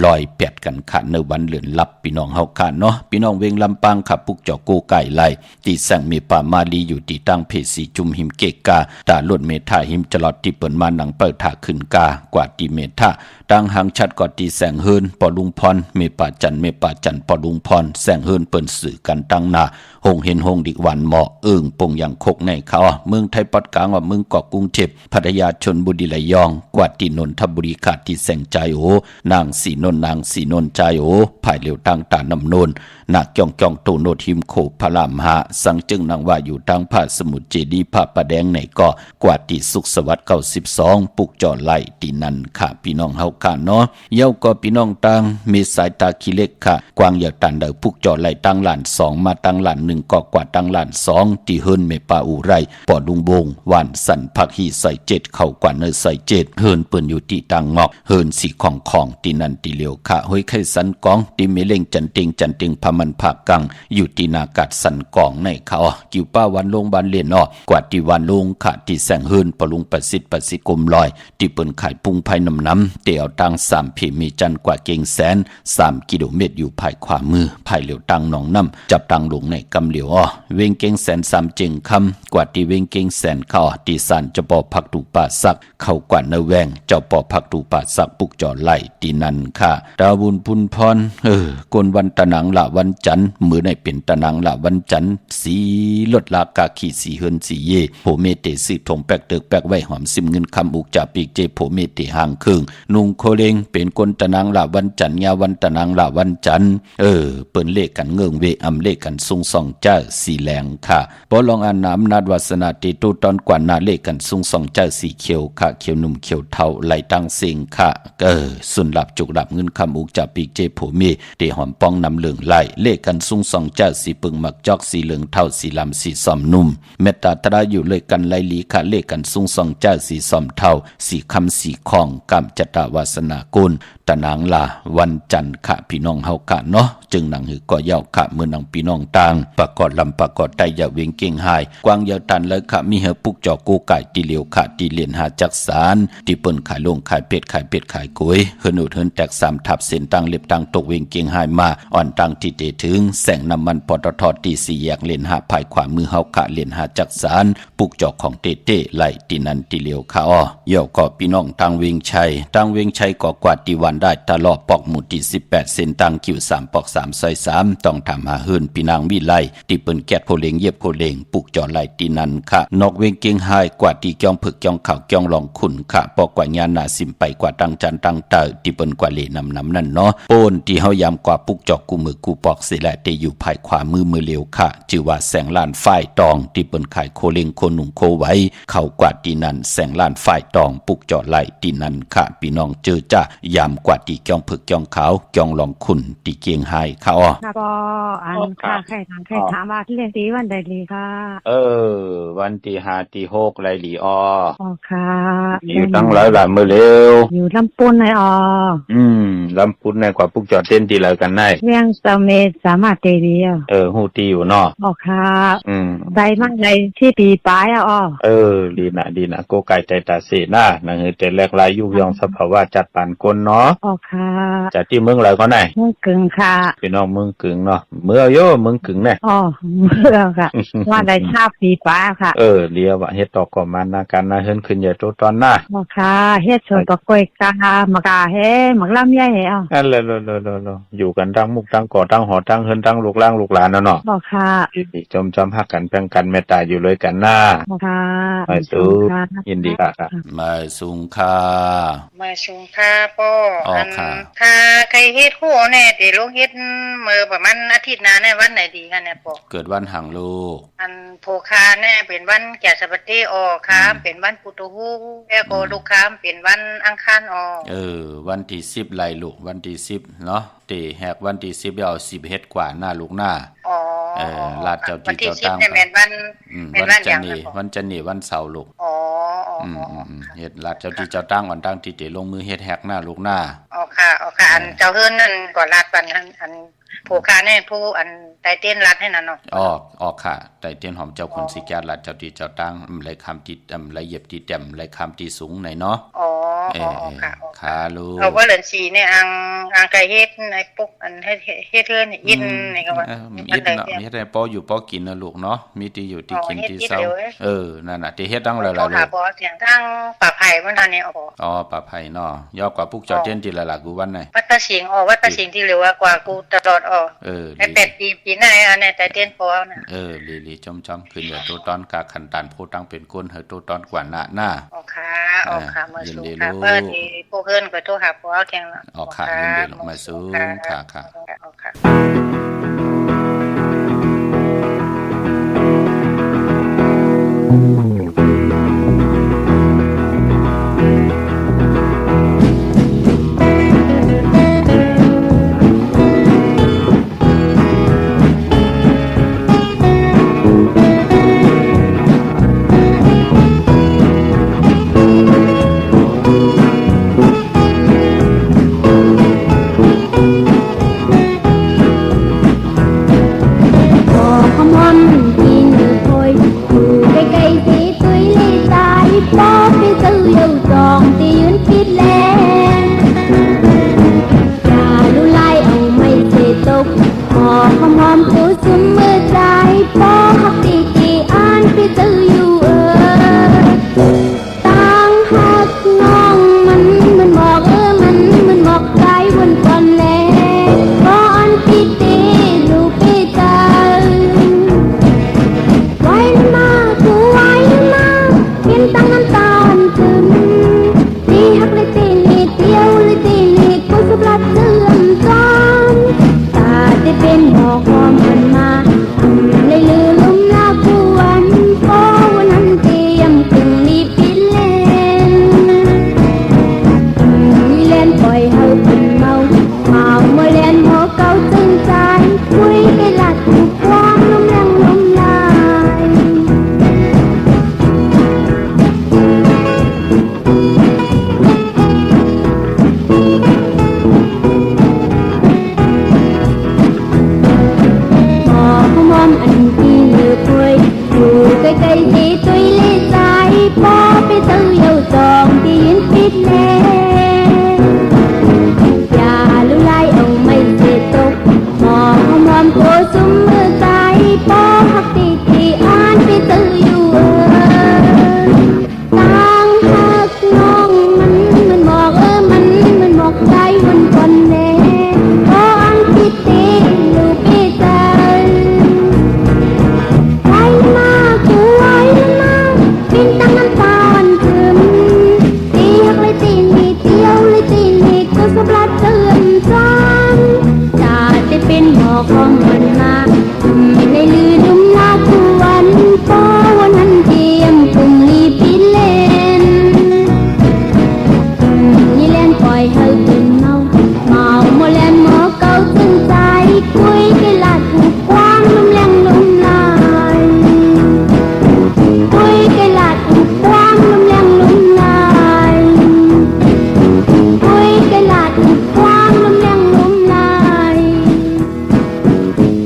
[SPEAKER 2] ลอยแปดกันขาดในวันเหลือนลับพี่น้องเฮาขาดเนาะพี่น้องเวงลำปางขับปุกจอโกไก่ไล่ตีแสงมีป่ามาลีอยู่ตีตั้งเพสีจุมหิมเกกาตาลวดเมธาหิมจลอดที่เปิดมาหนังเปิดถาขึ้นกากว่าตีเมธาตั้งหางชัดกอดตีแสงเฮินปอลุงพรเมป่าจันปอลุงพรแสงเฮินเปิ้นสื่อกันตั้งหน้าหงเห็นหงดิวันเหมาะปงอย่างคกในเขาเมืองไทยปอดกลางว่าเมืองเกาะกรุงเทพพัทยาชลบุรีระยองกว่าตีนนทบุรีขาดที่แสงใจนางสีนนใจภายเหลียวตั้งตานำนนนักจ้องโตโนทิมโคพระรามหาสังจึงนางว่าอยู่ทางภาคสมุทรเจดีภาคประแดงในเกาะกว่าตีสุขสวัสดิ์92ปุกจอไล่ตีนันค่ะพี่น้องเฮา ค่ะเนาะเย้าก็พี่น้องตังมีสายตาขี้เล็กค่ะกวางอย่าตันเดอพุกจอไหลตังหลาน2มาตังหลาน1ก็กว่าตังหลาน2ที่เฮิรนเมปาอุไรปอดุงบงหวานสันผักหีใส่7เข้ากว่าเนอใส่7เฮิรนเปิ้นอยู่ที่ตังงอกเฮิรนสีของที่นันติเหลียวค่ะห้อยไข่สันกองที่เมเล่งจันติงพามันภาคกังอยู่ที่นากาศสันกองในเขากิวป้าวันลงบานเลียนกว่าที่วันลงค่ะที่แสงเฮิรนปะลุงประสิทธิ์กลมลอยที่เปิ้นขายปุงภายน้ำเตียวตัง3เพมีจันกว่าเก่งแสน3กิโลเมตรอยู่ภายขวามือภายเหลียวตังหนองน้ำจับตังลงในกำเหลียวเวงเก่งแสน3เจงคำกว่าที่เวงเก่งแสนเข้าที่สานจะปอผักตูป่าสักเข้ากว่าเนแวงเจ้าปอผักตูป่าสักปุกจอไหลที่นั่นค่ะดาวบุญพุนพรกวนวันตะนังละวันจันทร์มือในเป็นตะนังละวันจันทร์สีลดลากาขีสีเฮินสีเยโผเมเตสืบถงแปกเติกแปกไว้หอมซิมเงินคำอุกจ่าปีกเจโผเมเตห่างครึ่งนุงโคเลงเป็นคนตะนังละวันจันทร์ยาวันตะนังละวันจันทร์เปิ้นเลขกันเงื่องเวอำเลขกันซุงส่องเจ้าสีแหลงค่ะปอลองอ่านน้ำนาดวาสนาเตตุตอนกว่านาเลขกันซุงส่องเจ้าสีเขียวค่ะเขียวหนุ่มเขียวเทาไหลตั้งเสียงค่ะสุนหลับจุกหลับเงินคำอุกจ่าปีกเจโผเมเตหอมป้องนำเหลืองไหลเลขกันซุงส่องเจ้าสีปึงมักจอกสีเหลืองเทาสีลำสีซอมนุ่มเมตตาตราอยู่เลยกันไหลลีค่ะเลขกันซุงส่องเจ้าสีซอมเทาสีคำสีคองกำจตาวาสนากุลตะนางลาวันจันทร์ค่ะพี่น้องเฮากะเนาะจึงหนังหือก็ยาวค่ะเมื่อนางพี่น้องต่างประกอบลำประกอบได้อย่าเวียงเก่งหายกวางยาวตันเลยค่ะมีเฮปุกจอกูไก่ตีเหลียวค่ะตีเลียนหาจักสารที่เปิ้นขายลงขายเป็ดขายกุ้ยเฮินอุดเฮินแตก3ทับเส้นตังเล็บตังตกเวียงเก่งหายมาอ่อนตังที่เตถึงแสงน้ำมันปตทตี4แยกเลนหาภายขวามือเฮาค่ะเลนหาจักสารปุกจอของเต้ไหลตีนันตีเหลียวค่ะเย่าก็พี่น้องตังเวียงชัยก็กว่าตีวันได้ตลอดปอกหมู่ที่18เส้นตังคิว3ปอก3ซอย3ต้องทำหาเฮิรนพี่นางวิไลที่เปิ้นแกดโพเลงเย็บโพเลงปุกจอไหลตีนันค่ะนอกเวงเก่งหายกว่าที่จ้องผึกจ้องข่าวจ้องลองขุนค่ะปอกกว่าญาณาสิมไปกว่าตังจันตังเตอที่เปิ้นกว่าเลนำนั่นเนาะโอนที่เฮายามกว่าปุกจอกกูมือกูปอกสิแลเตอยู่ภายขวามือเหลียวค่ะชื่อว่าแสงล้านฝ่ายตองที่เปิ้นขายโคเลงโคหนุ่มโคไว้เข้ากว่าที่นั่นแสงล้านฝ่ายตองปุกจอไหลตีนันค่ะพี่น้องเจอจ้ายามกว่าที่จ้องผึกจ้องขาวจ้องลองขุนที่เกียงหายค่ะ
[SPEAKER 6] ก็อันค่ะใครถามว่าเรียกตีวันใดดีค่ะ
[SPEAKER 4] วันที่5ที่6ไรหลี
[SPEAKER 6] ค่ะ
[SPEAKER 4] อยู่ตั้งหลายหลายมื้อเร็ว
[SPEAKER 6] อยู่ลำปูนใน
[SPEAKER 4] ลำพูนในกว่าปุกจอเต้นที่ไรกันได้
[SPEAKER 6] เวียงสะเมดสามารถเตดี
[SPEAKER 4] ฮู้ตีอยู่เนาะ
[SPEAKER 6] ค่ะได้มั่งได้ที่ปีปลาย
[SPEAKER 4] ดีนะโกไก่ใจตาเสนานั่นคือแต่แรกลายยุยองสภาวะจัดปานคนเนาะ
[SPEAKER 6] ค่ะ
[SPEAKER 4] จากที่เมืองไรก็ไหน
[SPEAKER 6] เมืองกึ่งค่ะ
[SPEAKER 4] พี่น้องเมืองกึ่งเนาะเมืองเมืองกึ่งเนี่ย
[SPEAKER 6] เมืองค่ะว่าได้ชาบปีป้าค่ะ
[SPEAKER 4] เรียกว่าเฮ็ดต่อก่อมานาการนาเฮิรนขึ้นใหญ่โตตอนหน้า
[SPEAKER 6] ค่ะเฮ็ดสวนตะกล้วยกามะกาเฮมักลำไย
[SPEAKER 4] นั่นเลยอยู่กันทั้งมุกทั้งก่อทั้งหอทั้งเฮิรนทั้งลูกหลานเนาะ
[SPEAKER 6] ค่ะ
[SPEAKER 4] จำฮักกันแพ่งกันเมตตาอยู่เลยกันหน้า
[SPEAKER 6] ค่ะ
[SPEAKER 4] ไม่สูยินดีค่ะ
[SPEAKER 2] ไม่สูงค่ะ
[SPEAKER 3] ป้อถ้าใครเฮ็ดคู่แน่ติลูกเฮ็ดมื้อประมาณอาทิตย์หน้าในวันไหนดีคะเนี่ยป้อ
[SPEAKER 2] เกิดวันหังลูก
[SPEAKER 3] อันโภคาแน่เป็นวันแก่สปฏิค่ะเป็นวันพุทธฮู้แล้วก็ลูกค้าเป็นวันอังคาร
[SPEAKER 2] วันที่10ไล่ลูกวันที่10เนาะตีแหกวันที่10เอา10เฮ็ดกว่าหน้าลูกหน้าลาดเจ้าที่เจ้าตั้งวันจันทร์วันเสาร์ลูกเฮ็ดลาดเจ้าที่เจ้าตั้งวันตั้งที่เตลงมือเฮ็ดแหกหน้าลูกหน้า
[SPEAKER 3] ค่ะอันเจ้าเฮือนนั่นก็ลาดวันอันผู้ค้าเนี่ยผู้อันไตเต้นรัดให้นั่นเนาะ
[SPEAKER 2] ออกค่ะไตเต้นหอมเจ้าคนสิแก่รัดเจ้าที่เจ้าตั้งไรคำที่ไรเหยียบที่แต้มไรคำที่สูงไหนเนาะค่ะลูก
[SPEAKER 3] เอาว่าเหลือนสีเนี่ยอังไก่เฮ็ดในปุ๊กอันเฮ็ดเรื่องอินนี่ก็ว่า
[SPEAKER 2] อินเนาะมีให้ปออยู่ปอกินนะลูกเนาะมีที่อยู่ที่กินที่เศร้านั่นน่ะที่เฮ็ดตั้งหลายๆลูก
[SPEAKER 3] ปอเสียงทั้งป่าไผ่มันทันนี่
[SPEAKER 2] ป่าไผ่เนาะยอกกว่าปุกจอเต้นที่หลายๆกูวันไหน
[SPEAKER 3] วัดตะสิงวัดตะสิงที่เร็วกว่ากูตลอดไอ้8 ปีไหนอันนี้แต่เต้นพอน่ะ
[SPEAKER 2] ลีจอมขึ้นอยู่ตัวตอนกาขันตันผู้ตั้งเป็นคนตัวตอนกว่าหน้า
[SPEAKER 3] ค่ะมาสู่ค่ะเพิ่นที่พวกเพิ่นก็โทรหาพวกแข่งแล้ว
[SPEAKER 2] ค่ะยินดีลงมาสู่ค่ะ
[SPEAKER 5] học tỷ tỷ an phía tư yêu tăng hát ngon mìnhบอกmìnhบอกcái vẫn còn lẽ có ăn phía tỷ lưu phía ta quay mà cứ quay mà khiến tăng năm tàn từng đi học lấy tiền đi tiêu lấy tiền đi cô giúp lát thương con ta để bên bỏ qua mình mà lấy lừa lum la cu ăn cóวันนั้นเตรียมถึงรีบปิดเล่นเล่นปล่อยให้เป็นเมาเมื่อเล่นหัวเก่าตึงใจคุยกันหลัดถูกความลมแรงลมลายมอมอันที่เหลือถ้วยอยู่ใกล้ๆที่ตุยเล่ใจพอไปซื้อเยาจองที่ยินปิดแน่อย่าลุไลเอาไม่เสียตกมอมโคซุ่มมือใจพอหักตีอ่านไปซื้ออยู่ตั้งหักน้องมันบอกมันบอกใจวันก่อนแน่พออันที่ตีลูกพี่ใจไว้มากูไว้มาบินตั้งน้ำตาลถึงตีหักเลยตีนีเที่ยวเลยตีนีก็สบลัดเตือนซ้ำจะได้เป็นหมอของมันมาในลือดุมลากูวันพอวันนั้นเตรียมกลุ่มรีบปิดเล่นนี่เล่นปล่อยให้เป็นเมาเมื่อเล่นหมอเก่าตึงใจคุยกันหลัดถูกความลมแรงลมลายคุยกันหลัดถูกความลมแรงลมลายคุยกันหลัดถูกความลมแรงลมลาย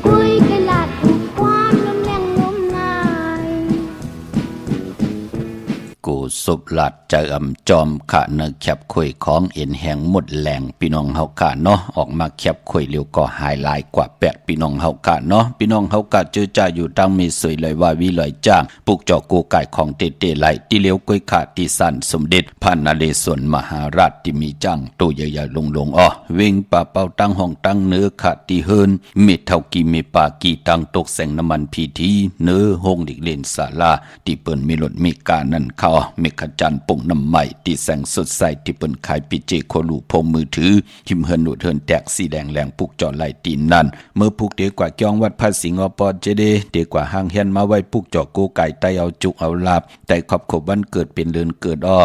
[SPEAKER 5] คุยกันหลัดถูกความลมแรงลมลาย
[SPEAKER 2] กูสุบหลัดจะจอมขะเนแคบคุยของเอ็นแหงหมดแหลงพี่น้องเฮากะเนาะออกมาแคบคุยเร็วก็หายลายกว่า8พี่น้องเฮากะเนาะพี่น้องเฮากะเจอจ่าอยู่ดังมีสวยเลยว่าวิลอยจ้างปลูกจอกกูไก่ของเตไหลที่เลี้ยวก้อยขาที่สันสมเด็จพระนเรศวรมหาราชที่มีจ้างตัวใหญ่ๆลงอ้อวิ่งป่าเป่าตั้งห้องตั้งเนื้อขาที่เฮินเม็ดเท่ากีเมปากีตั้งตกแสงน้ำมันพีทีเนื้อห้องดิกเล่นศาลาที่เปิ้นมีรถมีกานั่นเข้าเมฆจันทร์ปุ่งน้ำใหม่ที่แสงสดใสที่เปิ้นขายปิเจโคลูพมมือถือหิมเฮินหนุดเฮินแตกสีแดงแหลงปุกจอไหลตีนนั่นเมื่อปุกเดียกว่าจองวัดพระสิงห์อปอเจเดเดียกว่าห้างเฮียนมาไว้ปุกจอโกไก่ไตเอาจุกเอาลาบแต่ขอบขบวันเกิดเป็นเดือนเกิดอ้อ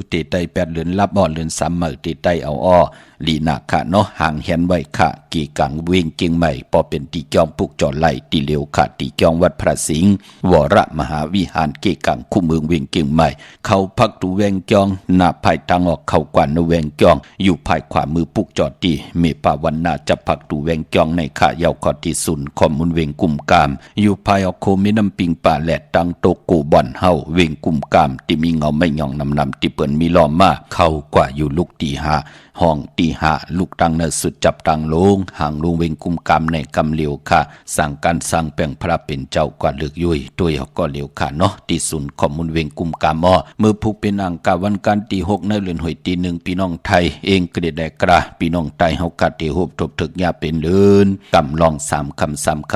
[SPEAKER 2] เตไต8เดือนลับอ้อเดือน3มื้อเตไตเอาอ้อลีนาค่ะเนาะห่างเฮียนไว้ค่ะกี่กังเวงเกียงใหม่พอเป็นตีจอมปุกจอไหลตีเหลียวค่ะตีจองวัดพระสิงห์วรมหาวิหารเกกังคู่เมืองเวงเกียงใหม่เข้าพักตูแวงจองหน้าภายทางออกเข้ากว่านแวงจองอยู่ภายขวามือปุกจอตีเมปาวันนาจะพักตูแวงจองในค่ะยาวคอที่ศูนย์ข้อมูลเวงกุมกามอยู่ภายออกโคมีน้ำปิงป่าแหลดตังโตกูบ่อนเฮาเวงกุมกามที่มีเงาไม่ยองนำที่เปิ้นมีล้อมมาเข้ากว่าอยู่ลูกตีหาห้องตีหาลูกตังเนสุดจับตังลงห่างลงเวงกุมกามในกำเหลียวค่ะสั่งการสร้างแปลงพระเป็นเจ้ากว่าเลือกยุยตัวเขาก็เหลียวค่ะเนาะที่ศูนย์ข้อมูลเวงกุมกามเมื่อผู้เป็นอังกาวันการตี6ในเดือนหอยตี1พี่น้องไทยเองเกรดได้กระพี่น้องไทยเฮากะตีโหบทบถึกยาเป็นเลือนกำลอง3ค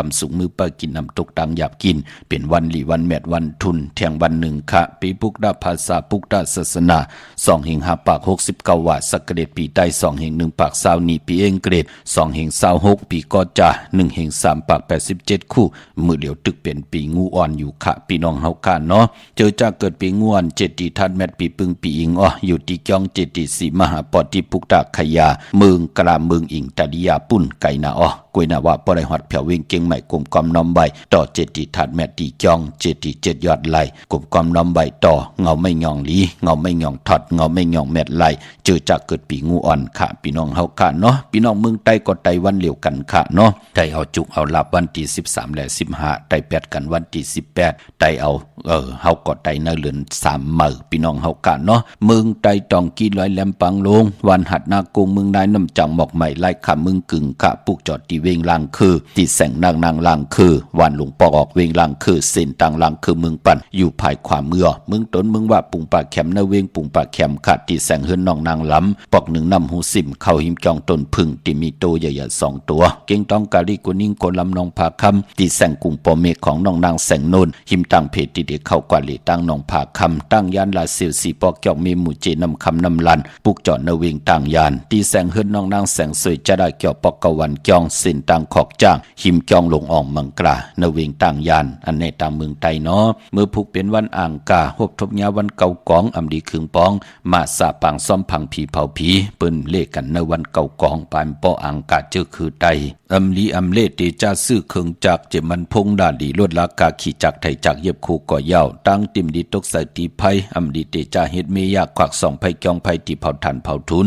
[SPEAKER 2] ำสุงมือปากินน้ำตกตังหยาบกินเป็นวันหลีวันแมดวันทุนแทงวันหนึ่งค่ะปีปุกดาภาษาปุกดาศาสนา2 5 ปาก69ว่าสักเกรดปีใต้2 1 ปาก20นี่ปีเองเกรด2 26ปีก็จะ1 3 ปาก87คู่มือเดียวตึกเป็นปีงูอ่อนอยู่ค่ะพี่น้องเฮากะเนาะเจอจะเกิดปีงูอ่อน7ที่ทัดแมดปีปึงปีอิงอยู่ที่จอง7ที่4มหาปอดที่ปุกดาขยาเมืองกลาเมืองอิงตะดิยาปุ่นไก่นากวยนาว่าปอได้ฮอดเผียวเวงเก่งใหม่กลมกอมน้อมใบต่อ7ที่ทัดแมดที่จอง7ที่7ยอดไหลกลมกอมน้อมใบต่อเงาไม่ยองหลีเงาไม่ยองถอดเงาไม่ยองแมดไหลเจอจะเกิดปีงูอ่อนค่ะพี่น้องเฮากะเนาะพี่น้องเมืองใต้ก็ไต้วันเหลียวกันค่ะเนาะไต้เอาจุกเอาลับวันที่13และ15ไต้8กันวันที่18ไต้เอาเฮาก็ไต้ในเดือน3มื้อพี่น้องเฮากะเนาะเมืองไต้ตองกี้ลอยแหลมปังลงวันหัดนาโกงเมืองนายน้ำจังหมอกใหม่ไล่ค่ะเมืองกึ่งค่ะปุกจอดที่เว เวงลังคือตีแสงนางลังคือวันหลวงปอกเวงลังคือเส้นต่างลังคือเมืองปั่นอยู่ภายความเมื่อมึงตนมึงว่าปุงปากแคมนาเวงปุงปากแคมขาดตีแสงเฮือนน้องนางล้ำปอกหนึ่งนำหูสิมเข้าหิมจองตนพึ่งตีมีโตใหญ่ๆ2 ตัวเก่งต้องกาลีกุนิ่งโกลำนองผาคำตีแสงกุงปอเมฆของน้องนางแสงโนนหิมตั้งเพจตีเด็กเข้ากว่าลีตั้งน้องผาคำตั้งยานลาเซียวสีปอกจอกมีหมู่เจนำคำนำลันปุกจอดนาเวงต่างยานตีแสงเฮือนน้องนางแสงสวยจะได้เกี่ยวปอกกวันจองสินต่างขอกจ้างหิมจองลงอ่องมังกรานาเวงต่างยานอันในตามเมืองไทยเนาะเมื่อผูกเป็นวันอ่างกาหบทบยาวันเก่ากองอำดีขึงปองมาสาปางซ่อมพังผีเผาผีเปิ้นเลขกันในวันเก่ากองปานปออ่างกาเจอคือไตอำลีอำเลเตจาซื้อเคืองจากเจมันพงดาดีลวดลากาขี่จักไทยจากเย็บคู่ก่อยาวตั้งติมดีตกใส่ตีไพอำดีเตจาเฮ็ดเมยากขวัก2ไผจองไผตีเผาทันเผาทุน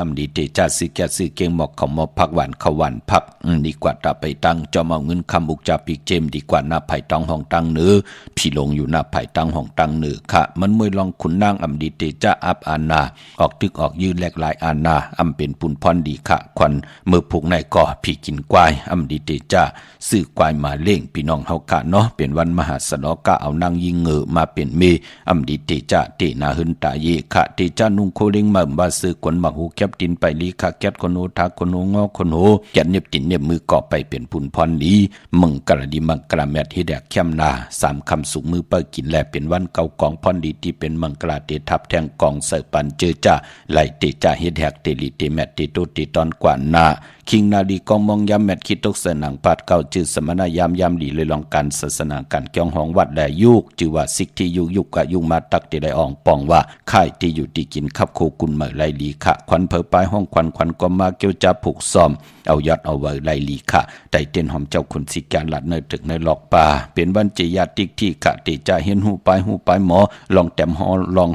[SPEAKER 2] อำดีเตจาซื้อแก่ซื้อเก่งหมอกเขาหมอพักหวานเขาหวานพักดีกว่าตาไปตั้งจอมเอาเงินคำอุกจาปีกเจมดีกว่าหน้าไผ่ตังห้องตังเนือพี่ลงอยู่หน้าไผ่ตังห้องตังเนือค่ะมันมวยลองขุนนางอำดีเตจาอับอานาออกตึกออกยืนแหลกหลายอานาอำเป็นปุนพรดีค่ะควันเมื่อผูกในก่อพี่กินควายอำดีเตจาซื้อควายมาเล่งพี่น้องเฮากะเนาะเป็นวันมหาสนอกะเอานางยิงเงอมาเป็นเมอำดีเตจาเตนาหึนตาเยค่ะเตจานุ่งโคเล็งมาบ่ซื้อกวนหมักหูแคบดินไปลีค่ะแก๊ดคนโหทักคนโหงอคนโหแก๊ดเน็บตินเน็บมือก่อไปเป็นปุนพรดีมึงกระดีมังกระแมดที่แดกเข้มนา3คำสุกมือเปิดกินแลเป็นวันเก่ากองพรดีที่เป็นมังกราเตทับแทงกองเสปันเจอจ่าไหลเตจ่าเฮ็ดแหกเตลิเตแมดเตโตเตตอนกว่านาคิงนาดีกองมองยามแมดคิดตกเสนังปาดเก่าจือสมณยามดีเลยลองการศาสนาการเกี่ยวหองวัดแลยุกจือว่าสิกที่ยุกกะยุงมาตักเตได้อ่องปองว่าค่ายที่อยู่ที่กินขับโคกุนเหมยไลลีขะควันเผอปลายห้องควันก็มาเกี่ยวจับผูกซ้อมเอายัดเอาไว้ไลลีขะไต่เต้นหอมเจ้าขุนสิการหลัดเนยตึกในหลอกป่าเป็นวันเจียติกที่ขะเตจ่าเห็นหูปลายหมอลองแต้มหอลอง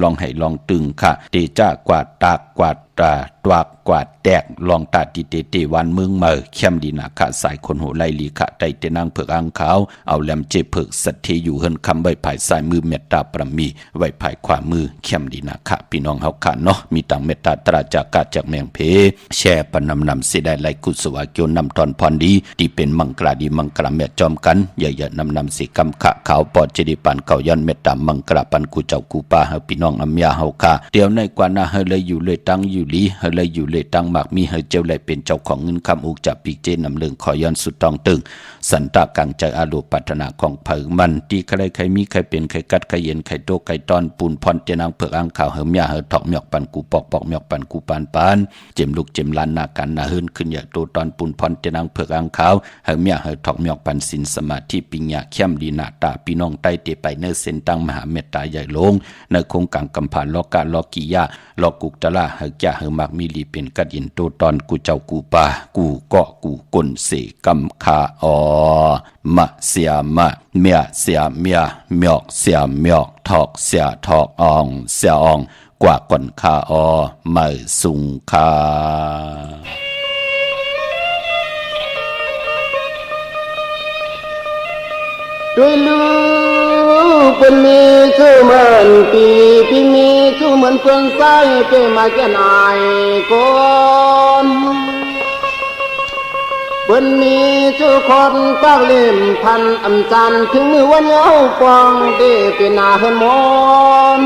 [SPEAKER 2] ลองให้ลองตึงขะเตจ่ากวาดตากกวาดตาวากกวาดแตกลองตาติเตวันเมืองเมอเข้มดีนาขะสายคนโหไลลีขะไต่เตนางเผือกอ่างขาวเอาแหลมเจเผือกสัตเทอยู่เฮินคำใบภายสายมือเมตตาประมีไว้ภายขวามือเข้มดีนาขะพี่น้องเฮาขะเนาะมีต่างเมตตาตราจากกาจากแมงเพแช่ปนำเสได้ไลกุศวาเกียวนำตอนพรดีที่เป็นมังกราดีมังกราแม่จอมกันอย่านำสิกำขะขาวปอดเจดีปันเก่ายันเมตตามังกราปันกูเจ้ากูป้าเฮาพี่น้องอำยาเฮาขะเดี๋ยวในกว่านาเฮเลยอยู่เลยตั้งอยู่ลีเฮเลยอยู่เลยตั้งมากมีเฮเจ้าเลยเป็นเจ้าของเงินคำอุกจับปีเจนำเลืองขอย้อนสุดตองตึงสันตากังใจอาลูปัฒนาของเผอมันที่ใครมีใครเป็นใครกัดใครเย็นใครโตใครตอนปูนพรเจนางเผือกอ่างขาวเฮมยาเฮถอกหมอกปันกูปอกหมอกปันกูปานเจมลูกเจมลานนากันนาเฮินขึ้นอย่าโตตอนปูนพรเจนางเผือกอ่างขาวเฮมยาเฮถอกหมอกปันสินสมาธิปิญญาเข้มดีนาตาพี่น้องใต้เตไปเนเส้นตั้งมหาเมตตาใหญ่ลงในโครงการกำผ่านลอกาลอกิยาลอกุกตะลาเฮกะเฮมักมีลีเป็นกัดยินโตตอนกูเจ้ากูปากูเกาะกูกลเสกำคาอมะเสียมะเมียเสียเมียหมอกเสียหมอกถอกเสียถอกอองเสียอองกว่าก่อนคาอไม่สุงคา
[SPEAKER 1] ด้วยลูกเป็นมีชื่อเหมือนปีพี่มีชื่อเหมือนเพื่อนใส่เกมาแก่นายก่อนเป็นมีชื่อคนปากเล่มพันอำจันถึงมือวันเยาปองเดเป็นนาเฮินมอน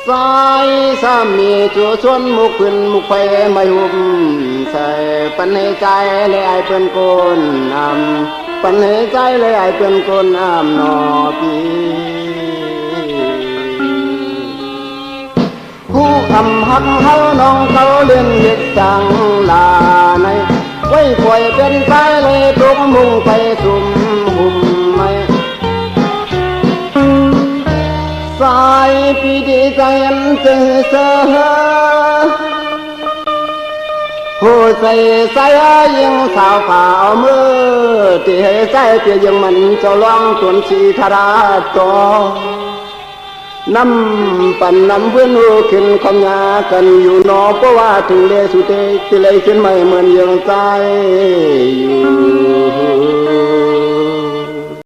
[SPEAKER 1] สายสามีจัวชวนมุกขึ้นมุกไปไม่หุบใส่ปันให้ใจเลยไอเป็นคนนำปันให้ใจเลยไอเป็นคนนำนอพี่ผู้คำหักเฮาน้องเขาเล่นเฮ็ดจังลาในไว้ปล่อยเป็นสายเลยตกมุ่งไปสุ่มหุ่มไม่สายปีดีใจอันเจอเสอผู้ใส่สายยังสาวฝ่าเอามือที่ให้ใจเพียยังมันเจ้าล่องตวนสีธาราตน้ำปั่นน้ำเพื่อนหูขึ้นความยากันอยู่นอเพราะว่าถึงเลสุเตที่เลยขึ้นไม่เหมือนยังใจอยู่